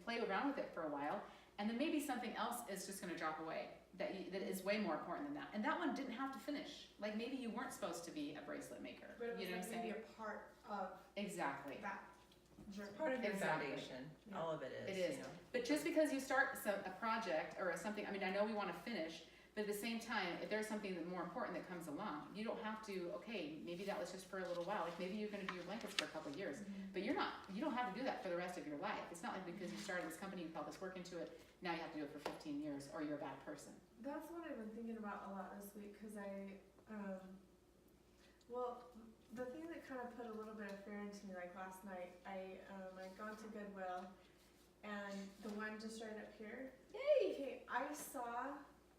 play around with it for a while, and then maybe something else is just gonna drop away that is way more important than that. And that one didn't have to finish. Like, maybe you weren't supposed to be a bracelet maker. But it was You know what I'm like maybe saying? a part of Exactly. that journey. Part of your Exactly. foundation. Yeah. All of it is. It is. You know? But just because you start a project or something, I mean, I know we want to finish, but at the same time, if there's something that more important that comes along, you don't have to, okay, maybe that was just for a little while. Like, maybe you're going to do your blankets for a couple of years, but you don't have to do that for the rest of your life. It's not like because you started this company, you put all this work into it, now you have to do it for 15 years or you're a bad person. That's what I've been thinking about a lot this week because the thing that kind of put a little bit of fear into me, like last night, I'd gone to Goodwill and the one just right up here. Yay! Okay, I saw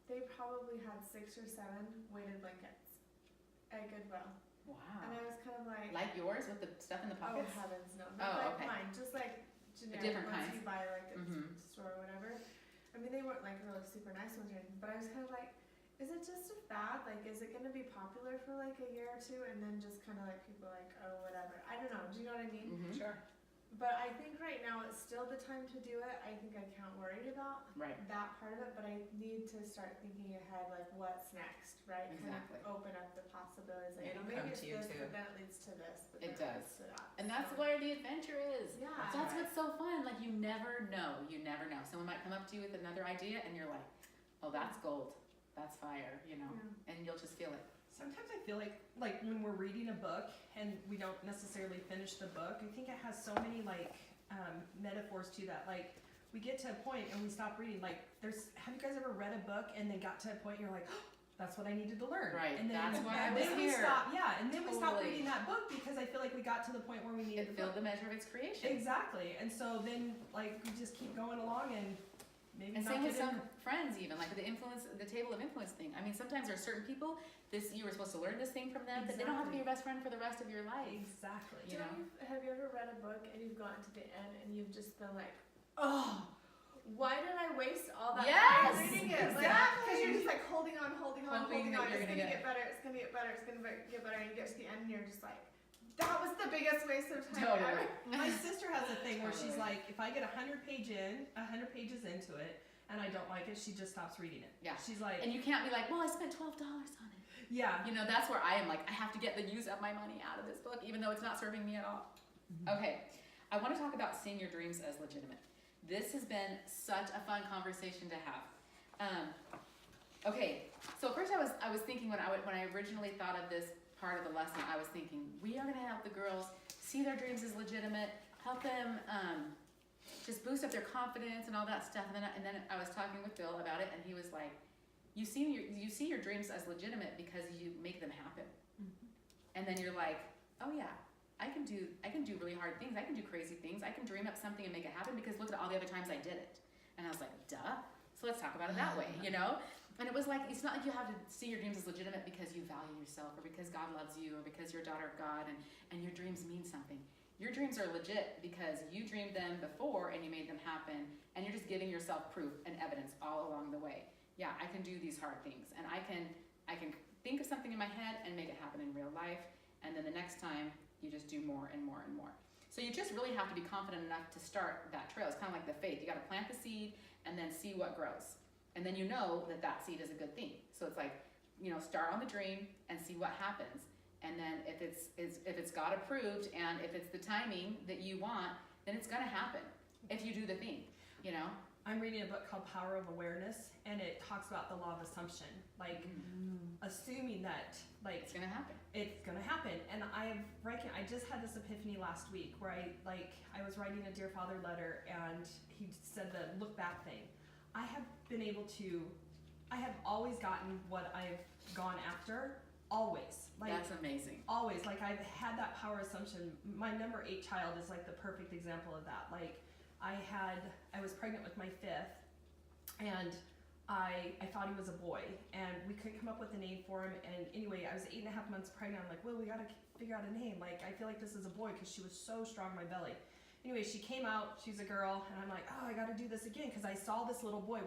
they probably had 6 or 7 weighted blankets at Goodwill. Wow. And I was kind of like, Like yours with the stuff in the oh pockets? heavens, no. Oh, Not like okay. mine, just like generic different ones kinds. you buy like at Mhm. the store or whatever. I mean, they weren't like really super nice ones or anything, but I was kind of like, is it just a fad? Like, is it gonna be popular for like a year or two and then just kind of like people like, oh, whatever. I don't know, do you know what I mean? Mm-hmm. Sure. But I think right now it's still the time to do it. I think I can't worry about Right. that part of it, but I need to start thinking ahead, like what's next, right? Exactly. Kind of open up the possibilities. Like, It'll maybe come it's to you this, too. but then it leads to this, but It then it does. leads to that. And that's So, where the adventure is. yeah. That's what's so fun. Like, you never know. You never know. Someone might come up to you with another idea and you're like, oh, that's gold. That's fire, you know? Yeah. And you'll just feel it. Sometimes I feel like when we're reading a book and we don't necessarily finish the book, I think it has so many like metaphors to that. Like, we get to a point and we stop reading. Like, have you guys ever read a book and then got to a point you're like, oh, that's what I needed to learn. Right, And then, that's why I and was then we here. stop. Yeah, and then we stop Totally. reading that book because I feel like we got to the point where we needed It the filled book. the measure of its creation. Exactly. And so then like we just keep going along and maybe And not same with get some friends even, like the table of influence thing. I mean, sometimes there are certain people, you were supposed to learn this thing from them, but they don't have to be your best friend for the rest of your life. Exactly. You know? Have you ever read a book and you've gotten to the end and you've just been like, oh, why did I waste all that Yes, time reading it? exactly. Because you're just like holding on. Hoping Holding that on. you're It's gonna gonna get- get better. It's gonna get better. It's gonna get better. And you get to the end and you're just like, that was the biggest waste of time Totally. ever. My sister has a thing where she's Totally. like, if I get 100 pages into it and I don't like it, she just stops reading it. Yeah. She's like, And you can't be like, well, I spent $12 on it. yeah. You know, that's where I am. Like, I have to use up my money out of this book, even though it's not serving me at all. Okay, I want to talk about seeing your dreams as legitimate. This has been such a fun conversation to have. Okay, so first I was thinking when I originally thought of this part of the lesson, I was thinking we are going to help the girls see their dreams as legitimate, help them just boost up their confidence and all that stuff. And then I was talking with Bill about it, and he was like, you see your dreams as legitimate because you make them happen. And then you're like, oh yeah, I can do really hard things. I can do crazy things. I can dream up something and make it happen because look at all the other times I did it. And I was like, duh. So let's talk about it that way, you know? And it was like, it's not like you have to see your dreams as legitimate because you value yourself or because God loves you or because you're a daughter of God and your dreams mean something. Your dreams are legit because you dreamed them before and you made them happen, and you're just giving yourself proof and evidence all along the way. Yeah, I can do these hard things, and I can think of something in my head and make it happen in real life, and then the next time you just do more and more and more. So you just really have to be confident enough to start that trail. It's kind of like the faith. You got to plant the seed and then see what grows, and then you know that seed is a good thing. So it's like, you know, start on the dream and see what happens. And then if it's God approved and if it's the timing that you want, then it's gonna happen if you do the thing, you know? I'm reading a book called Power of Awareness, and it talks about the law of assumption, like assuming that like It's gonna happen. it's gonna happen. And I just had this epiphany last week where I was writing a Dear Father letter, and he said the look back thing. I have always gotten what I've gone after, always. Like, That's amazing. always. Like, I've had that power assumption. My number 8 child is like the perfect example of that. Like, I was pregnant with my 5th, and I thought he was a boy, and we couldn't come up with a name for him. And anyway, I was 8.5 months pregnant. I'm like, well, we gotta figure out a name. Like, I feel like this is a boy, because she was so strong in my belly. Anyway, she came out, she's a girl, and I'm like, oh, I gotta do this again, because I saw this little boy.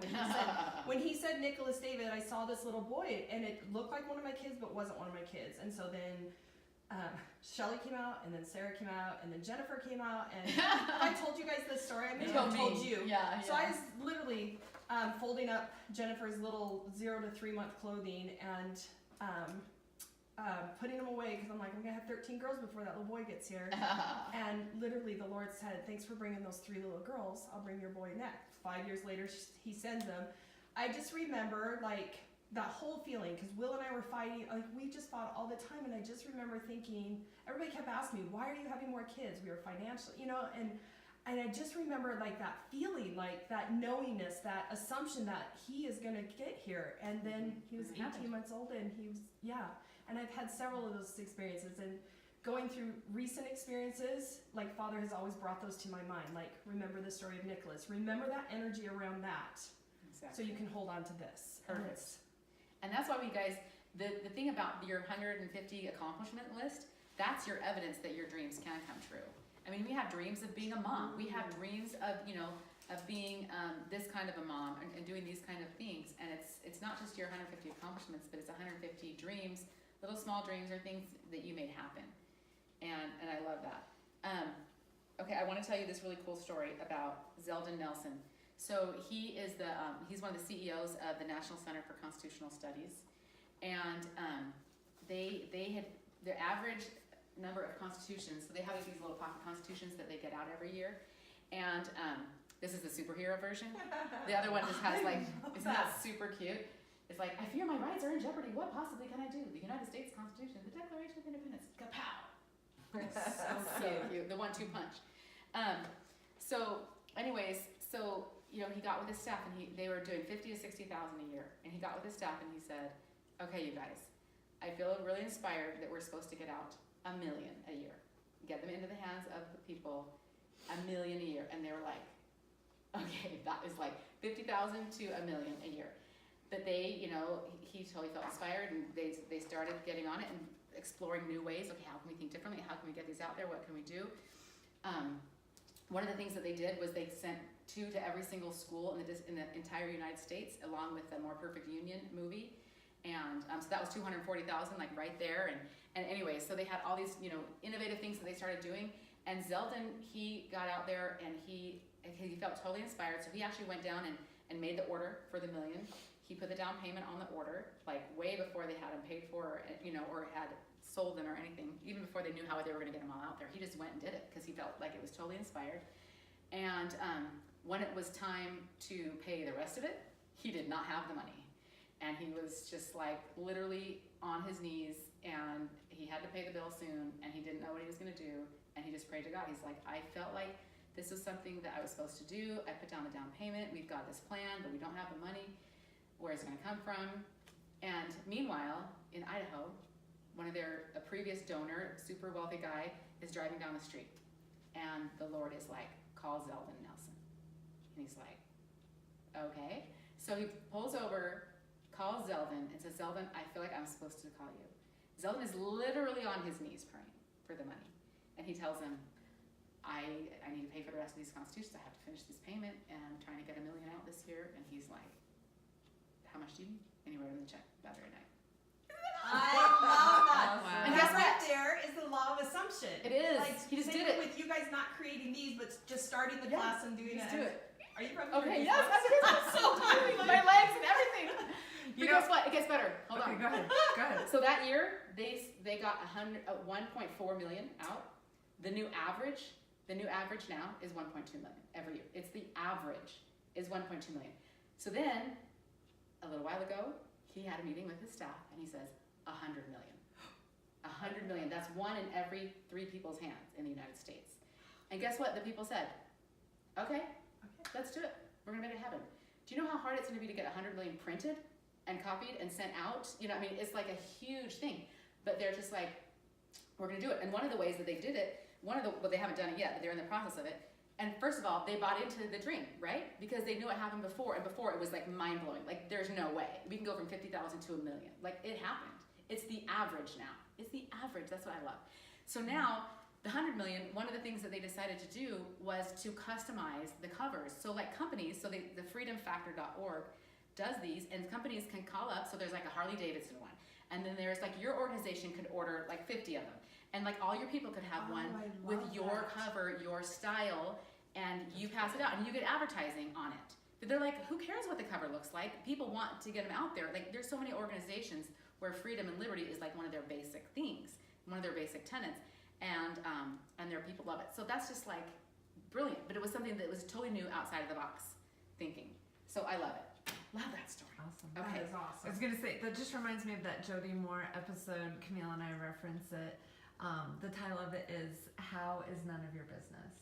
When he said Nicholas David, I saw this little boy, and it looked like one of my kids, but wasn't one of my kids. And so then Shelly came out, and then Sarah came out, and then Jennifer came out, and I told you guys this story. I may have told you. Yeah, So I was literally folding up Jennifer's little 0 to 3 month clothing and putting them away, because I'm like, I'm gonna have 13 girls before that little boy gets here. And literally the Lord said, thanks for bringing those 3 little girls. I'll bring your boy next. 5 years later, he sends them. I just remember like that whole feeling, because Will and I were fighting, like we just fought all the time. And I just remember thinking, everybody kept asking me, why are you having more kids? We were financially, and I just remember like that feeling, like that knowingness, that assumption that he is gonna get here. And then he was 18 months old, and he was, and I've had several of those experiences, and going through recent experiences, like Father has always brought those to my mind. Like, remember the story of Nicholas. Remember that energy around that, so you can hold on to this. Perfect. And that's why we guys, the thing about your 150 accomplishment list, that's your evidence that your dreams can come true. I mean, we have dreams of being a mom. We have dreams of, of being this kind of a mom and doing these kind of things. And it's not just your 150 accomplishments, but it's 150 dreams, little small dreams or things that you made happen. And I love that. Okay, I want to tell you this really cool story about Zeldin Nelson. So he is he's one of the CEOs of the National Center for Constitutional Studies, and they had the average number of constitutions. So they have these little pocket constitutions that they get out every year, and this is the superhero version. The other one just has like, isn't that super cute? It's like, I fear my rights are in jeopardy. What possibly can I do? The United States Constitution, the Declaration of Independence, kapow! So cute. The 1-2 punch. So anyways, he got with his staff, and they were doing $50,000 to $60,000 a year, and he got with his staff and he said, okay, you guys, I feel really inspired that we're supposed to get out $1 million a year, get them into the hands of the people, $1 million a year. And they were like, okay, that is like 50,000 to $1 million a year. But they, he totally felt inspired, and they started getting on it and exploring new ways. Okay, how can we think differently? How can we get these out there? What can we do? One of the things that they did was they sent 2 to every single school in the entire United States, along with the More Perfect Union movie. And so that was 240,000, like right there. And anyway, so they had all these, innovative things that they started doing. And Zeldin, he got out there, and he felt totally inspired. So he actually went down and made the order for the $1 million. He put the down payment on the order, like way before they had them paid for, or had sold them or anything, even before they knew how they were going to get them all out there. He just went and did it because he felt like it was totally inspired. And when it was time to pay the rest of it, he did not have the money. And he was just like literally on his knees, and he had to pay the bill soon, and he didn't know what he was going to do. And he just prayed to God. He's like, I felt like this was something that I was supposed to do. I put down the down payment. We've got this plan, but we don't have the money. Where's it going to come from? And meanwhile, in Idaho, a previous donor, super wealthy guy, is driving down the street. And the Lord is like, call Zeldin Nelson. And he's like, okay. So he pulls over, calls Zeldin, and says, Zeldin, I feel like I'm supposed to call you. Zeldin is literally on his knees praying for the money. And he tells him, I need to pay for the rest of these constitutions. I have to finish this payment, and I'm trying to get $1 million out this year. And he's like, how much do you need? And he wrote him the check that very night. I love that. Wow. And And guess that right there is the law of assumption. It is. Like, He just same did it. with you guys not creating these, but just starting the Yeah, class and doing Just it. do it. Are you rubbing Okay, your yes, knees? I'm so tired. My legs and everything. But guess what? It gets better. Hold on. Go ahead. So that year, they got 1.4 million out. The new average now is 1.2 million every year. It's the average. is 1.2 million. So then, a little while ago, he had a meeting with his staff and he says, 100 million. 100 million, that's 1 in every 3 people's hands in the United States. And guess what the people said? Okay, let's do it. We're gonna make it happen. Do you know how hard it's gonna be to get 100 million printed and copied and sent out? You know, I mean, it's like a huge thing. But they're just like, we're gonna do it. And one of the ways that they did it, well, they haven't done it yet, but they're in the process of it. And first of all, they bought into the dream, right? Because they knew what happened before, and before it was like mind blowing. Like, there's no way. We can go from 50,000 to 1 million. Like, it happened. It's the average now. It's the average, that's what I love. So now, the 100 million, one of the things that they decided to do was to customize the covers. So like companies, so the freedomfactor.org does these, and companies can call up, so there's like a Harley Davidson one. And then there's like your organization could order like 50 of them. And like all your people could have one with your cover, your style, and you pass it out and you get advertising on it. But they're like, who cares what the cover looks like? People want to get them out there. Like there's so many organizations where freedom and liberty is like one of their basic things, one of their basic tenets. And their people love it. So that's just like brilliant. But it was something that was totally new, outside of the box thinking. So I love it. Love that story. Awesome. Okay. That is awesome. I was gonna say that just reminds me of that Jody Moore episode. Camille and I reference it. The title of it is "How is None of Your Business."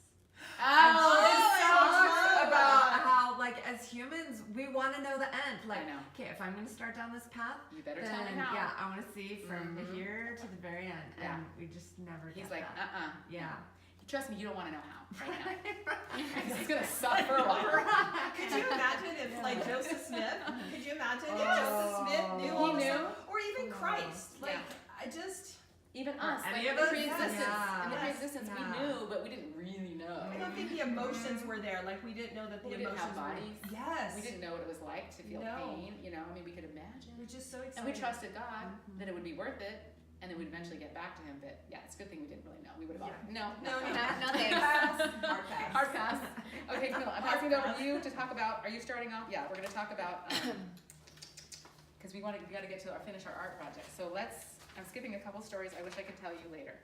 And she talks about how, like, as humans, we want to know the end. Like, I know. okay, if I'm gonna start down this path, You better then tell me how. yeah, I want to see from Mhm. here to the very end, Yeah. and we just never He's get like, that. Yeah. Trust me, you don't want to know how right now. It's gonna suck for a while. Could you imagine if, like, Joseph Smith, could you imagine if Joseph Smith knew all He this knew? stuff? Or even Christ. Like, Yeah. I just, Even Or us, any like in of the us? pre-existence, Yeah. in the Yes. pre-existence, we Yeah. knew, but we didn't really know. I don't think the emotions were there. Like, we didn't know that the We didn't emotions have were bodies. Yes. We didn't know what it was like to feel No. pain. You know, I mean, we could imagine. We're just so excited. And we trusted God Mhm. that it would be worth it, and then we'd eventually get back to Him. But yeah, it's a good thing we didn't really know. We would have all no, thanks. Hard pass. Hard pass. Okay, Camilla, I'm passing it over to you to talk about. Are you starting off? Yeah, we're going to talk about because we got to get to finish our art project. So let's. I'm skipping a couple stories. I wish I could tell you later.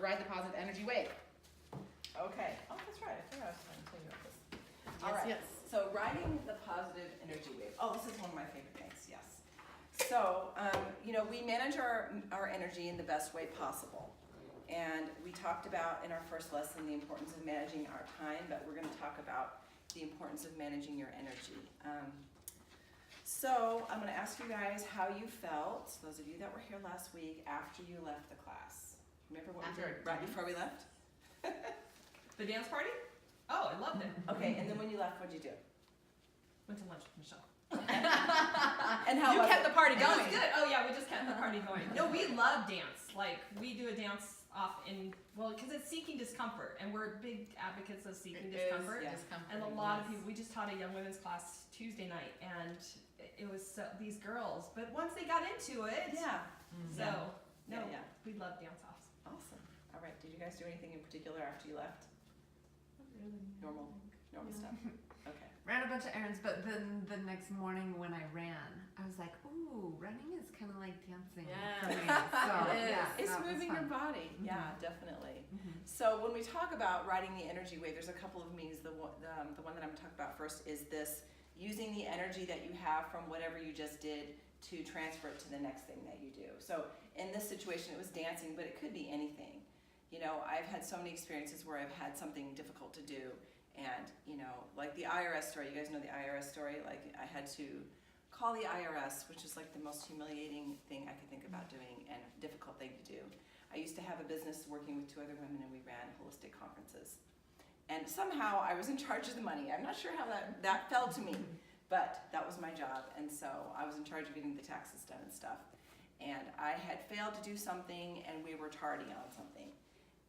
Ride the positive energy wave. Okay. Oh, that's right. I think I was going to tell you about this. All Yes, right. yes. So riding the positive energy wave. Oh, this is one of my favorite things. Yes. So, you know, we manage our energy in the best way possible. And we talked about in our first lesson the importance of managing our time, but we're going to talk about the importance of managing your energy. So I'm going to ask you guys how you felt, those of you that were here last week, after you left the class. Remember what we did right before we left? The dance party? Oh, I loved it. Okay, and then when you left, what'd you do? Went to lunch with Michelle. And how You was kept it? the party It going. was good. Oh yeah, we just kept the party going. No, we love dance. Like we do a dance off in because it's seeking discomfort, and we're big advocates of seeking discomfort. yeah. And a lot of people. We just taught a young women's class Tuesday night, and it was these girls. But once they got into it, Yeah. So no, Yeah. we love dance offs. Awesome. All right. Did you guys do anything in particular after you left? Normal stuff. Okay. Ran a bunch of errands, but then the next morning when I ran, I was like, "Ooh, running is kind of like dancing for me." So It is. yeah, It's that was moving your fun. body. Yeah, definitely. Mhm. So when we talk about riding the energy wave, there's a couple of means. The one that I'm going to talk about first is this: using the energy that you have from whatever you just did to transfer it to the next thing that you do. So in this situation, it was dancing, but it could be anything. You know, I've had so many experiences where I've had something difficult to do, and you know, like the IRS story. You guys know the IRS story? Like I had to call the IRS, which is like the most humiliating thing I could think about doing and a difficult thing to do. I used to have a business working with 2 other women, and we ran holistic conferences. And somehow I was in charge of the money. I'm not sure how that fell to me, but that was my job. And so I was in charge of getting the taxes done and stuff. And I had failed to do something, and we were tardy on something.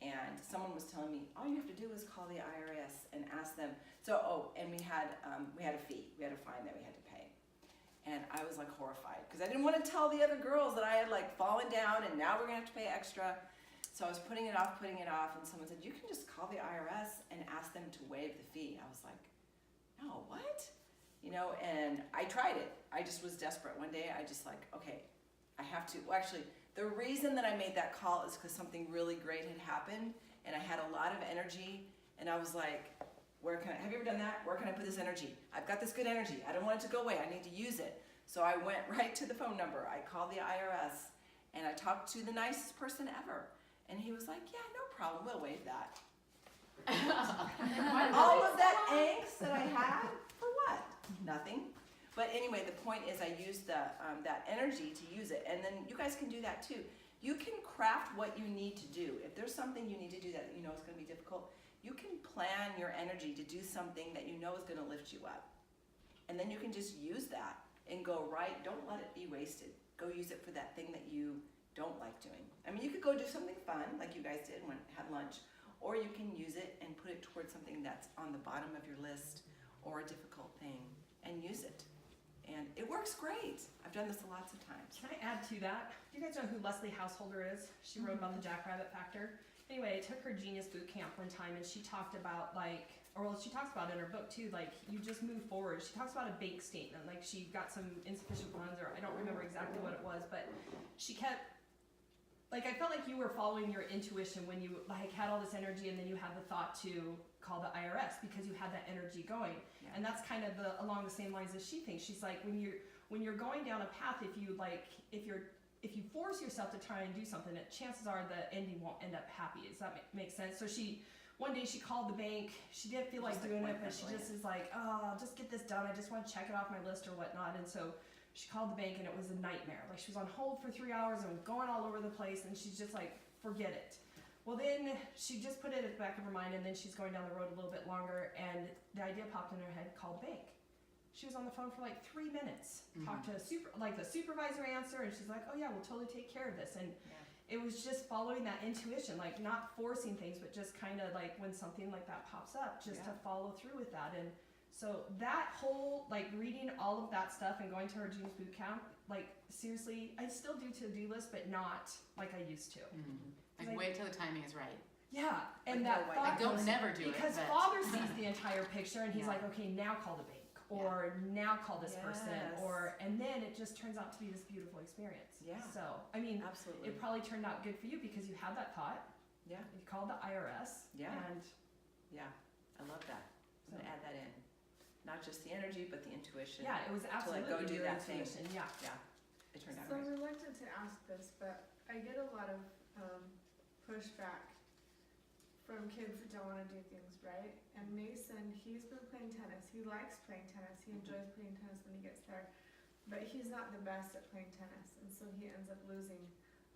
And someone was telling me, all you have to do is call the IRS and ask them. So, and we had a fee. We had a fine that we had to pay. And I was like horrified because I didn't want to tell the other girls that I had like fallen down and now we're going to have to pay extra. So I was putting it off, and someone said, you can just call the IRS and ask them to waive the fee. I was like, no, what? You know, and I tried it. I just was desperate. One day I just like, okay, I have to. Well, actually, the reason that I made that call is because something really great had happened and I had a lot of energy and I was like, have you ever done that? Where can I put this energy? I've got this good energy. I don't want it to go away. I need to use it. So I went right to the phone number. I called the IRS and I talked to the nicest person ever. And he was like, yeah, no problem. We'll waive that. All of that angst that I had, for what? Nothing. But anyway, the point is I used that energy to use it. And then you guys can do that too. You can craft what you need to do. If there's something you need to do that you know is going to be difficult, you can plan your energy to do something that you know is going to lift you up. And then you can just use that and go right. Don't let it be wasted. Go use it for that thing that you don't like doing. I mean, you could go do something fun like you guys did when had lunch, or you can use it and put it towards something that's on the bottom of your list or a difficult thing and use it. And it works great. I've done this lots of times. Can I add to that? Do you guys know who Leslie Householder is? She wrote about the Jackrabbit Factor. Anyway, I took her Genius Boot Camp one time, and she talked about she talks about in her book too, like you just move forward. She talks about a bank statement, like she got some insufficient funds, or I don't remember exactly what it was, but she kept, like I felt like you were following your intuition when you like had all this energy, and then you had the thought to call the IRS because you had that energy going. Yeah. And that's kind of along the same lines as she thinks. She's like, when you're going down a path, if you force yourself to try and do something, chances are the ending won't end up happy. Does that make sense? So one day she called the bank. She didn't feel like doing it, but she just is like, oh, I'll just get this done. I just want to check it off my list or whatnot. And so she called the bank, and it was a nightmare. Like she was on hold for 3 hours and going all over the place, and she's just like, forget it. Well, then she just put it at the back of her mind, and then she's going down the road a little bit longer, and the idea popped in her head, call the bank. She was on the phone for like 3 minutes, talked to the supervisor answer, and she's like, oh yeah, we'll totally take care of this. And it was just following that intuition, like not forcing things, but just kind of like when something like that pops up, just to follow through with that. And so that whole, like reading all of that stuff and going to her Genius Boot Camp, like seriously, I still do to-do list, but not like I used to. Like wait till the timing is right. Yeah, and Like, that no, thought Like don't was- never do it. because but- Father sees the entire picture, and he's Yeah. like, okay, now call the bank, or now call this person, Yes. and then it just turns out to be this beautiful experience. Yeah. So I mean, Absolutely. it probably turned out good for you because you had that thought. Yeah. You called the IRS. Yeah. And Yeah. I love that. I'm going to So- add that in. Not just the energy, but the intuition. yeah, it was absolutely go do your that thing. intuition. Yeah. Yeah. It turned out So right. I'm reluctant to ask this, but I get a lot of pushback from kids that don't want to do things right. And Mason, he's been playing tennis. He likes playing tennis. He enjoys playing tennis when he gets there. But he's not the best at playing tennis. And so he ends up losing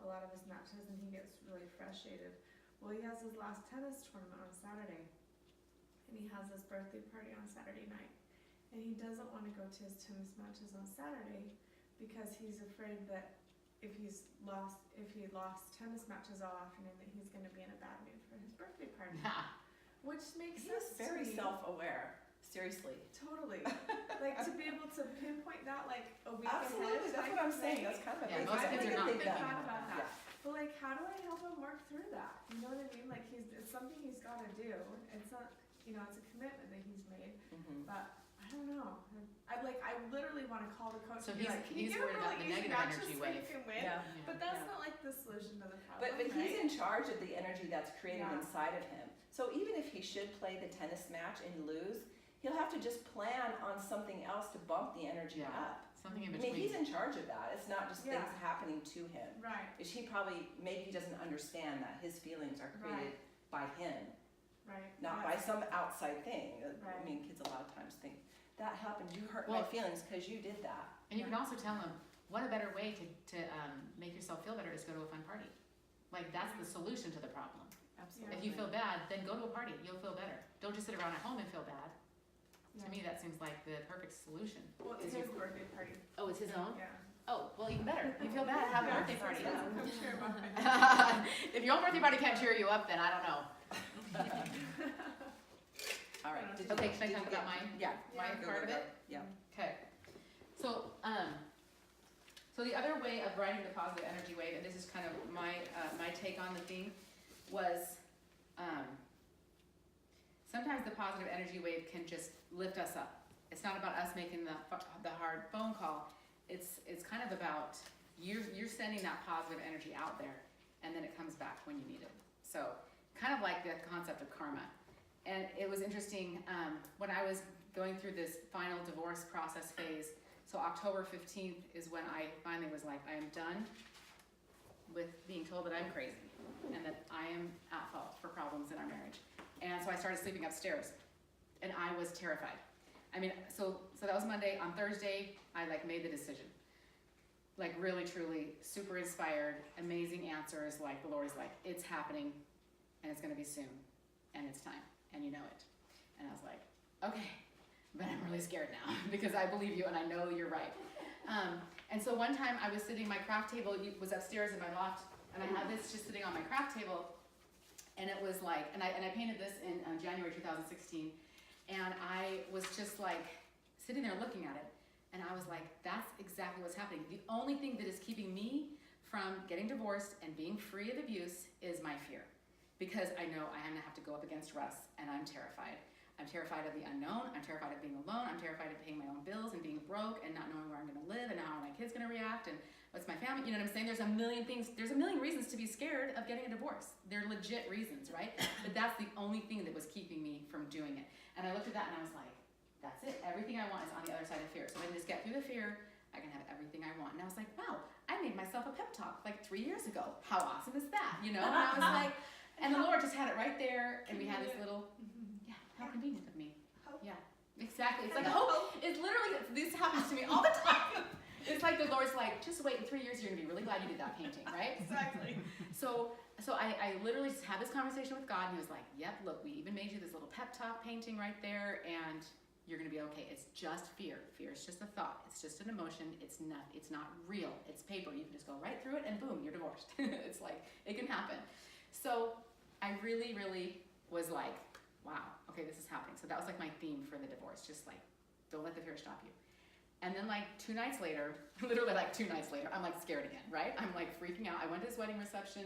a lot of his matches, and he gets really frustrated. Well, he has his last tennis tournament on Saturday. And he has his birthday party on Saturday night. And he doesn't want to go to his tennis matches on Saturday because he's afraid that if he lost tennis matches all afternoon, that he's going to be in a bad mood for his birthday party. Which makes sense He's very to me. self-aware. Seriously. Totally. Like to be able to pinpoint that like a week Absolutely. ahead. That's what I'm saying. That's kind of a Yeah, big most thing. kids I are not think thinking thought about that. Yeah. But like, how do I help him work through that? You know what I mean? Like it's something he's got to do. It's not, it's a commitment that he's made. Mhm. But I don't know. I literally want to call the coach So and be he's- like, can you he's get a worried about really the easy negative match energy so you wave. can win? Yeah. But that's not like the solution to the problem. But he's right? in charge of the energy that's created Yeah. inside of him. So even if he should play the tennis match and lose, he'll have to just plan on something else to bump the energy Yeah. up. Something in I between. mean, he's in charge of that. It's not just Yeah. things happening to him. Right. Is maybe he doesn't understand that his feelings are created by him, Right. not by some outside thing. I Right. mean, kids a lot of times think, that happened, you hurt Well- my feelings because you did that. And you can also tell them, what a better way to make yourself feel better is go to a fun party. Like, that's the solution to the problem. Absolutely. If you feel bad, then go to a party, you'll feel better. Don't just sit around at home and feel bad. Yeah. To me, that seems like the perfect solution. Well, it's Is his your- birthday party. Oh, it's his own? Yeah. Oh, well, even better. You feel bad, have a birthday party. Yeah, I'm sure about it. If your own birthday party can't cheer you up, then I don't know. All right. Did you- Okay, can I did you talk get- about mine? Yeah. My Go, part go, of go. it? Yeah. Okay. So the other way of riding the positive energy wave, and this is kind of my take on the thing, was sometimes the positive energy wave can just lift us up. It's not about us making the hard phone call. It's kind of about you're sending that positive energy out there, and then it comes back when you need it. So kind of like the concept of karma. and it was interesting, when I was going through this final divorce process phase, so October 15th is when I finally was like, I am done with being told that I'm crazy and that I am at fault for problems in our marriage. And so I started sleeping upstairs, and I was terrified. I mean, so that was Monday. On Thursday, I like made the decision. Like really, truly, super inspired, amazing answers. Like the Lord is like, it's happening, and it's gonna be soon, and it's time, and you know it. And I was like, okay, but I'm really scared now because I believe you and I know you're right. And so one time I was sitting, my craft table was upstairs in my loft, and I had this just sitting on my craft table, and it was like, and I painted this in January 2016, and I was just like sitting there looking at it, and I was like, that's exactly what's happening. The only thing that is keeping me from getting divorced and being free of abuse is my fear, because I know I am gonna have to go up against Russ, and I'm terrified. I'm terrified of the unknown. I'm terrified of being alone. I'm terrified of paying my own bills and being broke and not knowing where I'm gonna live and how my kid's gonna react and what's my family. You know what I'm saying? There's a million things. There's a million reasons to be scared of getting a divorce. They're legit reasons, right? But that's the only thing that was keeping me from doing it. And I looked at that and I was like, that's it. Everything I want is on the other side of fear. So if I can just get through the fear, I can have everything I want. And I was like, wow, I made myself a pep talk like 3 years ago. How awesome is that? You know? And I was like, and the Lord just had it right there. And we had this little, yeah, how convenient of me. Yeah, exactly. It's like, oh, it's literally, this happens to me all the time. It's like the Lord's like, just wait, in 3 years, you're gonna be really glad you did that painting, right? Exactly. So I literally just had this conversation with God, and he was like, yep, look, we even made you this little pep talk painting right there, and you're gonna be okay. It's just fear. Fear is just a thought. It's just an emotion. It's not real. It's paper. You can just go right through it, and boom, you're divorced. It's like, it can happen. So I really, really was like, wow, okay, this is happening. So that was like my theme for the divorce, just like, don't let the fear stop you. And then like 2 nights later, literally like 2 nights later, I'm like scared again, right? I'm like freaking out. I went to his wedding reception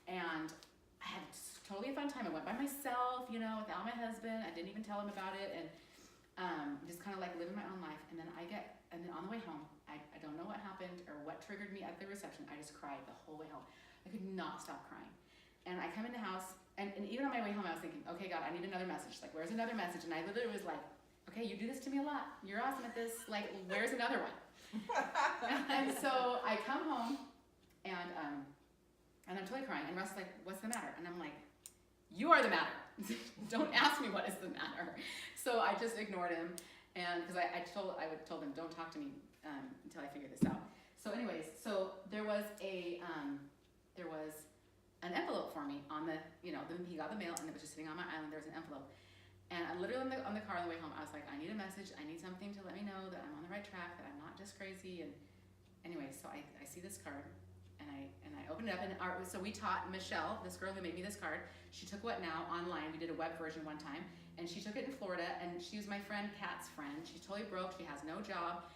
and I had totally a fun time. I went by myself, you know, without my husband. I didn't even tell him about it, and just kind of like living my own life. And then on the way home, I don't know what happened or what triggered me at the reception. I just cried the whole way home. I could not stop crying. And I come in the house, and even on my way home, I was thinking, okay, God, I need another message. Like, where's another message? And I literally was like, okay, you do this to me a lot. You're awesome at this. Like, where's another one? And so I come home, and I'm totally crying. And Russ is like, what's the matter? And I'm like, you are the matter. Don't ask me what is the matter. So I just ignored him, and because I told him, don't talk to me until I figure this out. So anyways, so there was an envelope for me on the, you know, he got the mail, and it was just sitting on my island. There was an envelope. And I literally on the car on the way home, I was like, I need a message. I need something to let me know that I'm on the right track, that I'm not just crazy. And anyway, so I see this card, and I opened it up, and so we taught Michelle, this girl who made me this card. She took What Now online. We did a web version one time, and she took it in Florida, and she was my friend Kat's friend. She's totally broke. She has no job,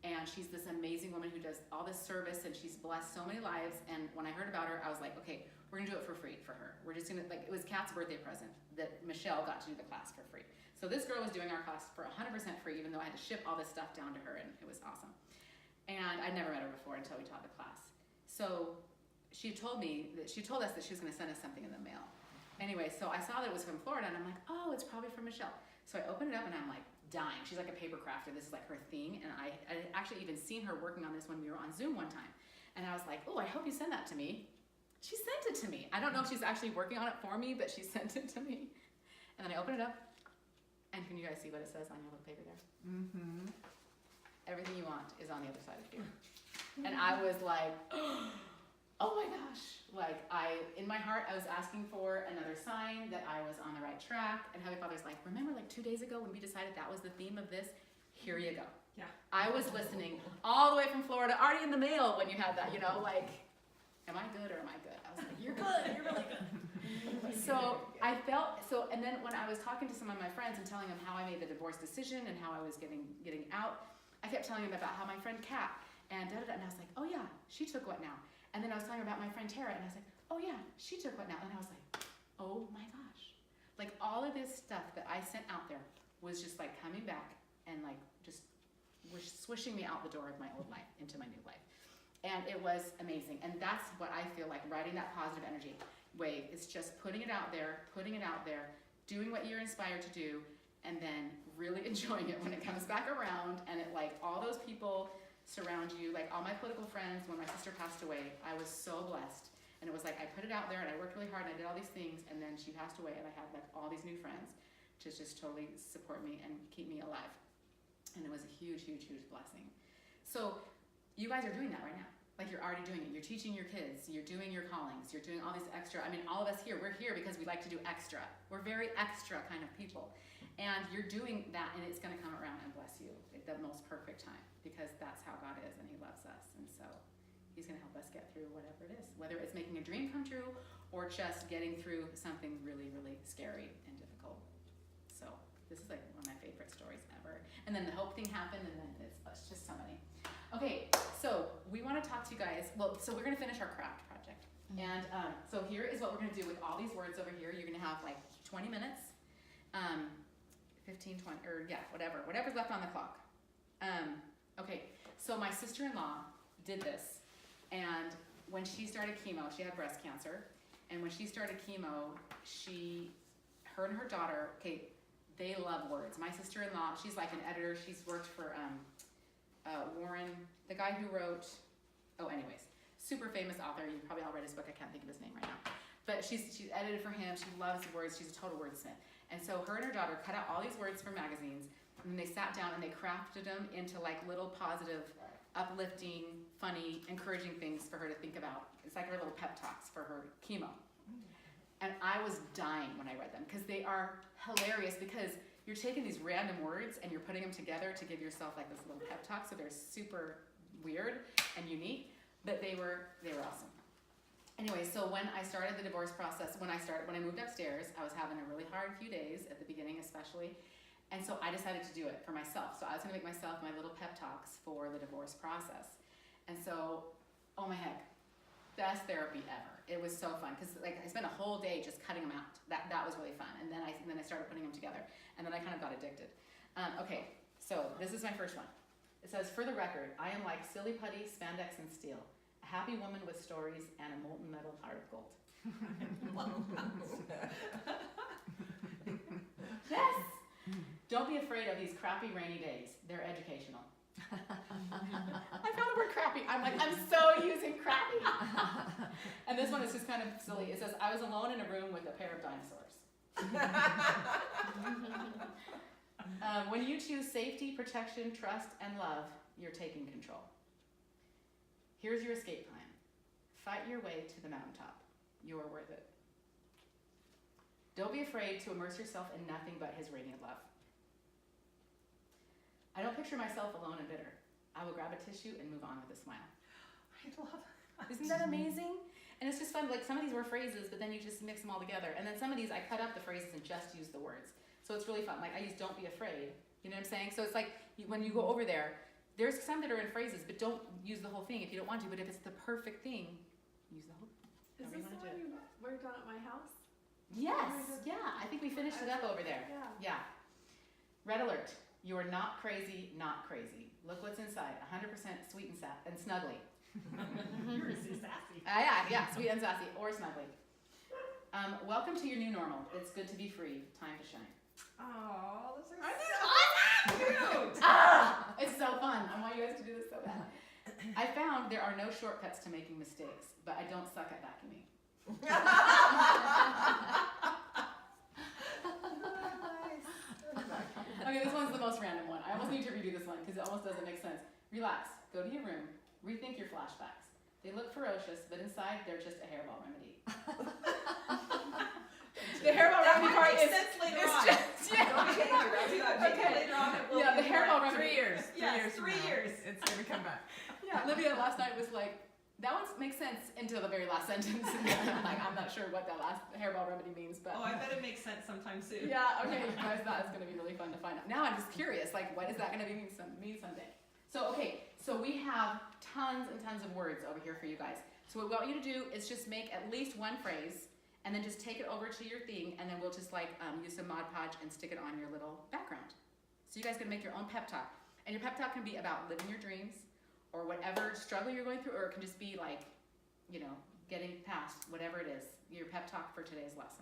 and she's this amazing woman who does all this service, and she's blessed so many lives. And when I heard about her, I was like, okay, we're gonna do it for free for her. We're just gonna, like, it was Kat's birthday present that Michelle got to do the class for free. So this girl was doing our class for 100% free, even though I had to ship all this stuff down to her, and it was awesome. And I'd never met her before until we taught the class. So she told us that she was gonna send us something in the mail. Anyway, so I saw that it was from Florida, and I'm like, oh, it's probably from Michelle. So I opened it up, and I'm like dying. She's like a paper crafter. This is like her thing, and I actually even seen her working on this when we were on Zoom one time. And I was like, oh, I hope you send that to me. She sent it to me. I don't know if she's actually working on it for me, but she sent it to me. And then I opened it up, and can you guys see what it says on your little paper there? Mm-hmm. Everything you want is on the other side of fear. And I was like, oh my gosh. Like, in my heart, I was asking for another sign that I was on the right track. And Heavenly Father's like, remember like 2 days ago when we decided that was the theme of this? Here you go. Yeah. I was listening all the way from Florida, already in the mail when you had that, you know, like, am I good or am I good? I was like, you're good, you're really good. So I felt, and then when I was talking to some of my friends and telling them how I made the divorce decision and how I was getting out, I kept telling them about how my friend Kat and and I was like, oh yeah, she took What Now? And then I was talking about my friend Tara, and I was like, oh yeah, she took What Now? And I was like, oh my gosh. Like all of this stuff that I sent out there was just like coming back and like just swishing me out the door of my old life into my new life. And it was amazing. And that's what I feel like riding that positive energy wave. It's just putting it out there, doing what you're inspired to do, and then really enjoying it when it comes back around, and it like all those people surround you, like all my political friends. When my sister passed away, I was so blessed, and it was like I put it out there and I worked really hard and I did all these things, and then she passed away, and I had like all these new friends to just totally support me and keep me alive, and it was a huge blessing. So you guys are doing that right now. Like you're already doing it. You're teaching your kids, you're doing your callings, you're doing all these extra. I mean, all of us here, we're here because we like to do extra. We're very extra kind of people. And you're doing that, and it's gonna come around and bless you at the most perfect time, because that's how God is, and he loves us. And so he's gonna help us get through whatever it is, whether it's making a dream come true or just getting through something really scary and difficult. So this is like one of my favorite stories ever. And then the hope thing happened, and then it's just so many. Okay, so we want to talk to you guys. Well, so we're going to finish our craft project. And so here is what we're going to do with all these words over here. You're going to have like 20 minutes, 15, 20, or yeah, whatever's left on the clock. Okay, so my sister-in-law did this, and when she started chemo, she had breast cancer, and when she started chemo, her and her daughter, okay, they love words. My sister-in-law, she's like an editor. She's worked for Warren, the guy who wrote, super famous author. You probably all read his book. I can't think of his name right now. But she's edited for him. She loves words. She's a total wordsmith. And so her and her daughter cut out all these words from magazines, and then they sat down and they crafted them into like little positive, uplifting, funny, encouraging things for her to think about. It's like her little pep talks for her chemo. And I was dying when I read them, because they are hilarious, because you're taking these random words and you're putting them together to give yourself like this little pep talk. So they're super weird and unique, but they were awesome. Anyway, so when I started the divorce process, when I moved upstairs, I was having a really hard few days at the beginning especially. And so I decided to do it for myself. So I was gonna make myself my little pep talks for the divorce process. And so, oh my heck, best therapy ever. It was so fun, because like I spent a whole day just cutting them out. That was really fun. And then I started putting them together, and then I kind of got addicted. Okay, so this is my first one. It says, for the record, I am like silly putty, spandex, and steel, a happy woman with stories and a molten metal heart of gold. Yes! Don't be afraid of these crappy rainy days. They're educational. I found the word crappy. I'm like, I'm so using crappy. And this one is just kind of silly. It says, I was alone in a room with a pair of dinosaurs. When you choose safety, protection, trust, and love, you're taking control. Here's your escape plan. Fight your way to the mountaintop. You're worth it. Don't be afraid to immerse yourself in nothing but his radiant love. I don't picture myself alone and bitter. I will grab a tissue and move on with a smile. I love that. Isn't that amazing? And it's just fun. Like some of these were phrases, but then you just mix them all together. And then some of these, I cut up the phrases and just use the words. So it's really fun. Like I use "don't be afraid." You know what I'm saying? So it's like when you go over there, there's some that are in phrases, but don't use the whole thing if you don't want to. But if it's the perfect thing, use the whole thing. Is this the one you worked on at my house? Yes. Yeah. I think we finished it up over there. Yeah. Yeah. Red alert. You are not crazy, not crazy. Look what's inside. 100% sweet and snuggly. You're so sassy. Yeah, sweet and sassy, or snuggly. Welcome to your new normal. It's good to be free. Time to shine. Oh, those are Aren't they so cute. It's so fun. I want you guys to do this so bad. I found there are no shortcuts to making mistakes, but I don't suck at vacuuming. Okay, this one's the most random one. I almost need to redo this one because it almost doesn't make sense. Relax, go to your room, rethink your flashbacks. They look ferocious, but inside they're just a hairball remedy. The hairball remedy part is later it's on. just, yeah. Don't change it. I'll do that. Maybe Okay. later on it will Yeah, be the more. hairball remedy. 3 years. Yes, from 3 now. years. It's gonna come back. Yeah, Olivia last night was like, that one makes sense until the very last sentence. Like, I'm not sure what that last hairball remedy means, but. Oh, I bet it makes sense sometime soon. Yeah, okay, you guys, that is gonna be really fun to find out. Now I'm just curious, like, what is that gonna mean someday? So, okay, so we have tons and tons of words over here for you guys. So what we want you to do is just make at least one phrase, and then just take it over to your thing, and then we'll just like use some Mod Podge and stick it on your little background. So you guys can make your own pep talk. And your pep talk can be about living your dreams, or whatever struggle you're going through, or it can just be like, you know, getting past whatever it is, your pep talk for today's lesson.